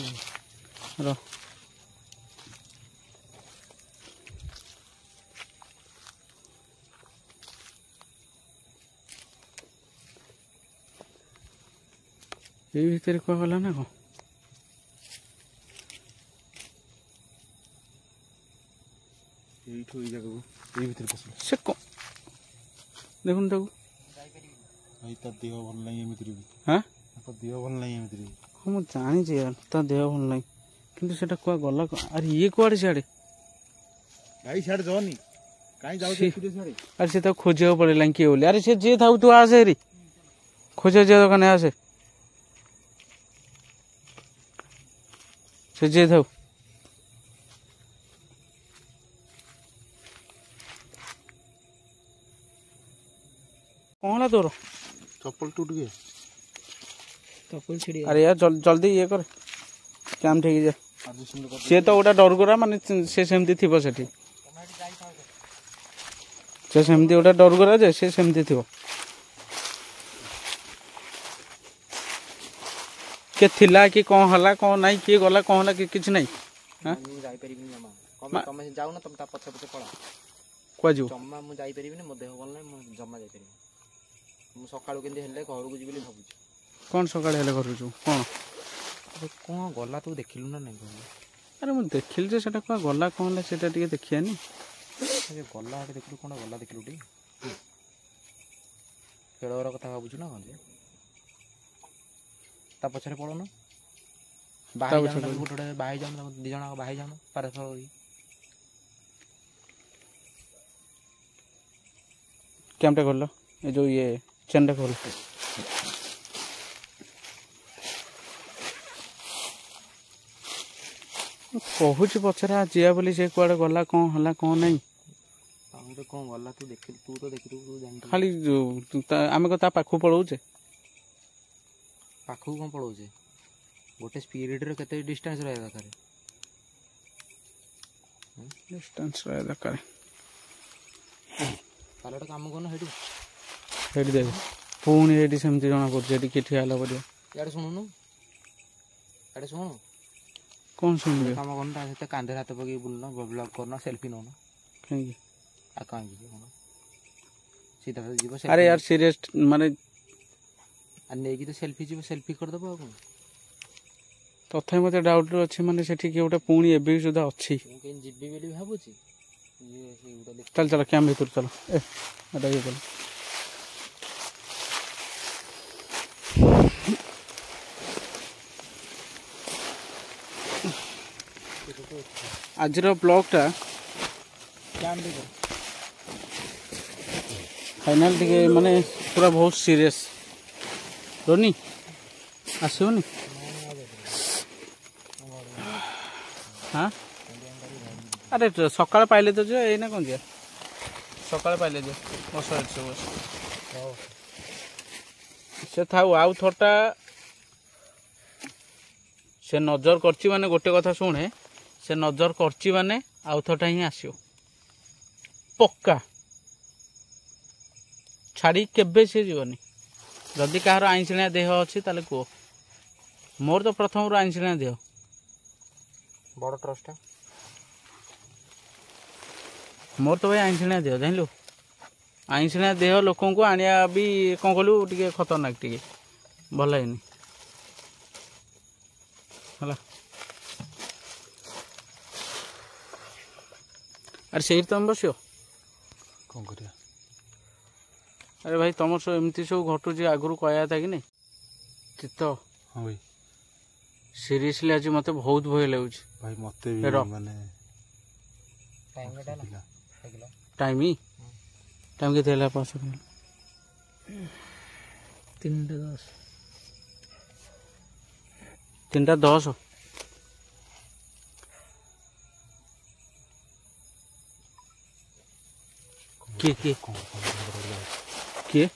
रो ये भीतर को गला ना को एठो ई जगह को ए भीतर पसला से को देखुन ताको भाई ता देह भल नहीं एमित्री हां ता देह भल नहीं एमित्री हम जानी जे यार ता देह भल नहीं किंतु सेटा को गला अरे ये कोआडे छाड़े भाई छाड़ जाओनी काई जाउ छे छाड़े अरे से तो खोजे पड़े लंकी बोले अरे से जे थाउ तू आसे रे खोजे जे दुकान आसे से जे थाउ कौन है तोर चप्पल टूट गए चप्पल छिड़ी अरे यार जल्दी ये कर काम ठीक जाए सी तो गोटे डरगुरा माने से सेमती थी सेठी से सेमती गोटे डरगुरा जे से सेमती थी के थिला कि कौन हला कौन नहीं किए गला कौन हला कि किछ नहीं हां मु जाई परिबिनी जमा कमे जाउ न तुम ता पछे पछे पळा को जो जम्मा मु जाई परिबिनी मो देह बोल नै मु जम्मा जाई परिबिनी मु सकाळु केंदी हेले घर को जिबिली भाबुची कौन सकाळे हेले करू छु कौन अरे कौन गला तू देखिलु ना नहीं अरे मु देखिल जे सेटा को गला कौन हला सेटा टिके देखियानी अरे गला हटे देखिलु कोन गला देखिलु टी केड़ोर कथा भाबुछु ना कौन ता पछरे पळो न बाही जान गोटे बाही जान दी जणा बाही जान परस्पर कैमटा खोल ये जो ये चेन खोल कहूँ पचरा जिया बोली से कुआडे गला कौन हला कौन नहीं कौन गला तू देख तू तो देखि तू जान खाली आमे को ता पाखु पळौचे पाखु कौन पळौचे गोटे स्पिरिट रे केते डिस्टेंस रहे दरकार डिस्टेंस रहे दरकार ताले काम कोन हेडी हेडी दे ପୁଣି ଏଇଠି ସେମିତି ଜଣା ପଡୁଛି ଏଠି କିଏ ଠିଆ ହେଲା ପରିକା ଇଆଡ଼େ ଶୁଣୁନୁ ଇଆଡ଼େ ଶୁଣୁ କଣ ଶୁଣିବେ କାମ କରୁନ ତା ସହିତ କାନ୍ଧରେ ହାତ ପକେଇକି ବୁଲୁନ ବ୍ଲଗ୍ କରୁନ ସେଲ୍ଫି ନଉନ କାହିଁକି ଆଉ କାହିଁକି କଣ ସିଧା ଯିବ ଆରେ ୟାର ସିରିୟସ୍ ମାନେ আর নেইকি তো সেলফি যাব সেলফি କରିଦେବ ଆଉ କ'ଣ ତଥାପି ମୋତେ ଡାଉଟ୍ ଅଛି ମାନେ ସେଠି କିଏ ଗୋଟେ ପୁଣି ଏବେ ବି ସୁଦ୍ଧା ଅଛି ମୁଁ କେମିତି ଯିବି ବୋଲି ଭାବୁଛି ଚାଲ ଚାଲ କ୍ୟାମ୍ପ ଭିତରୁ ଚାଲ ଏଟା ଇଏ ଚାଲ ଆଜିର ବ୍ଲଗ୍ଟା ଫାଇନାଲ ଟିକେ ମାନେ ପୁରା ବହୁତ ସିରିୟସ୍ ରୋନି ଆସିବନି हाँ अरे सकाल पाइले तो जो एना कौन दिया सकाल पाइले जो बस बस से था आउ थोड़ा से नजर करची माने गोटे कथा शुणे से नजर करची माने आउ थोड़ा ही आसियो पक्का छाड़ी केबे से जीवनी जदि कहार आइंसिणिया देह अच्छी ताले कह मोर तो प्रथम आइंसिणिया देह बड़ ट्रस्ट मोर तो भाई आइंसिणिया देह जानलु आइंसिणिया देह लोक को आनिया भी कौन कहलु टे खतरनाक टे भल है अरे से तुम बस कौन करिया अरे भाई तुम सब एमती सब घटुची आगु कहया था कि नहीं चित्त हाँ भाई सीरियसली आज मत बहुत भय लगुच भाई मते भी माने टाइम के देला 5 सेकंड 3:10 किए किए किए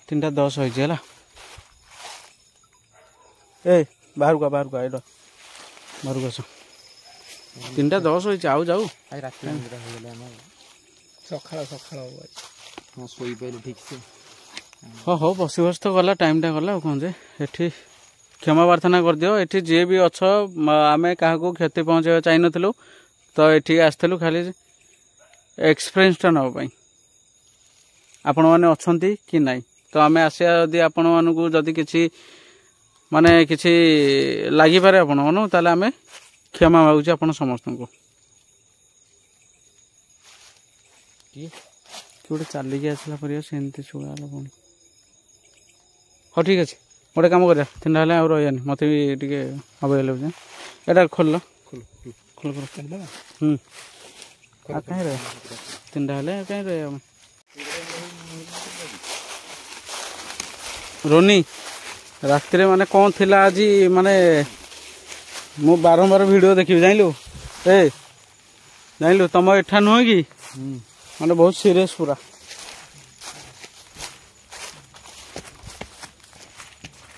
3:10 होइছে ହେଲା ए बाहर का एडो बाहर का 3:10 होइছে आउ जाऊ आज रात में हो गले हम सखाळ सखाळ हो सोई पहिले ठीक से हो बसी बस तो गला टाइम टा गला कौन जे एठी क्षमा प्रार्थना कर दियो एठी जे भी अछ आमे काहा को क्षति पहुंचे चाहि नथिलु तो एठी आस्थलु खाली एक्सपीरियंस टा न पई आपण माने अछंती कि नाही तो आम आसिया जदि आपण मानू जदि किसी माने किसी लगी पारे आपण मानू ताले आमे क्षमा मागुचे आपण समस्त को गोटे चलिकी आसला पर सेमती शुणाला पुणी हाँ ठीक अच्छे गोटे कम कर 3टा हेल्ले आउ रही मत भी टे अबे लगे एटा खोल खोल खोल कहीं रहे 3टा हेल्ले कहीं रहे आम रोनी राति माने कौन थिला आज माने मु बारंबार वीडियो देखी जानलु ए जानलु तुम एठा नुह कि माने बहुत सीरियस पूरा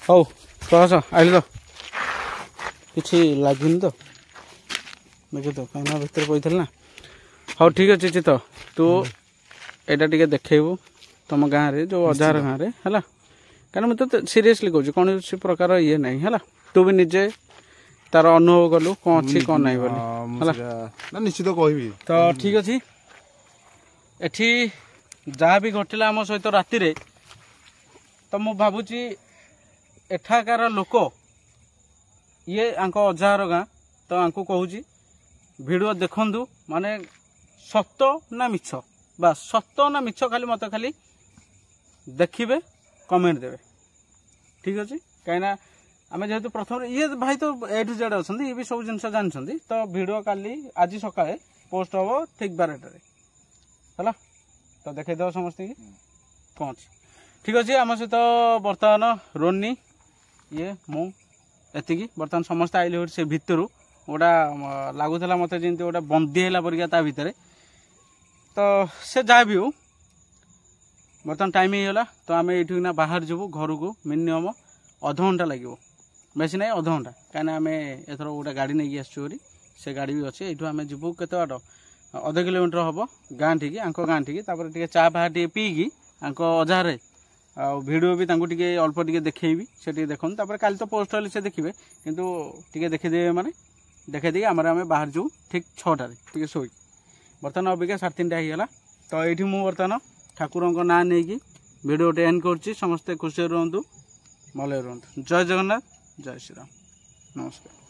हौ प्रकाश आइल तो किसी लगुनि तो देखे तो कहीं भर पड़े ना हाँ ठीक अच्छे चित तू एटा टे देखु तुम गाँव में जो अजार गाँव में है कहीं मुझे सीरियसली कहूँ कौन प्रकार ये ना है तू भी निजे तार अनुभव कलु कौन अच्छी कौन ना बोली निश्चित कहबी तो ठीक अच्छे एठी जहाँ भी घटला आम सहित राति तो मु भावुची एठाकार लोक ये अजार गाँ तो आंको कहूँ वीडियो देखु माने सत ना मिछ बा सत ना मिछ खाली मत खाली देखिए कमेंट देवे ठीक अच्छे कहीं आम जेहेतु प्रथम ये भाई तो ए टू जेड अच्छा ये भी सब जिन जानते तो वीडियो काली आज सकाଳେ पोस्ट हम ठीक 12टारे है तो देखद समस्त कौन ठीक अच्छे आम सहित बर्तमान रोनी ये मुति बर्तमान समस्त आइले से भितर गोटा लगुला मत जमी गोटा बंदी है परिका भितर तो से जहाँ भी हो बर्तमान टाइम होगा तो आम ये बाहर जीवु घर को मिनिमम अध घंटा लगे बेसी ना अध घंटा कहीं आम एथर गोटे गाड़ी नहीं आसरी से गाड़ी भी अच्छे ये आम जीवु केत बाट अध किलोमीटर हम गाँ ठीक आंक गाँ ठीक टे चा फा टे पीकी आंक अजार भिडियो भी टे अल्प टे देखी से देखते तापर काली तो पोस्ट हेल्ले से देखिए किंतु टे देखीदे मैंने देखी आम आम बाहर जाऊँ ठीक 6टार टे शोक बर्तमान अबिका 3:30 होगा तो ये मुझे बर्तमान ठाकुर ना नहीं भिडियो एंड कर समस्ते खुशी रुहतु भले रुहतु जय जगन्नाथ जय श्री राम नमस्कार।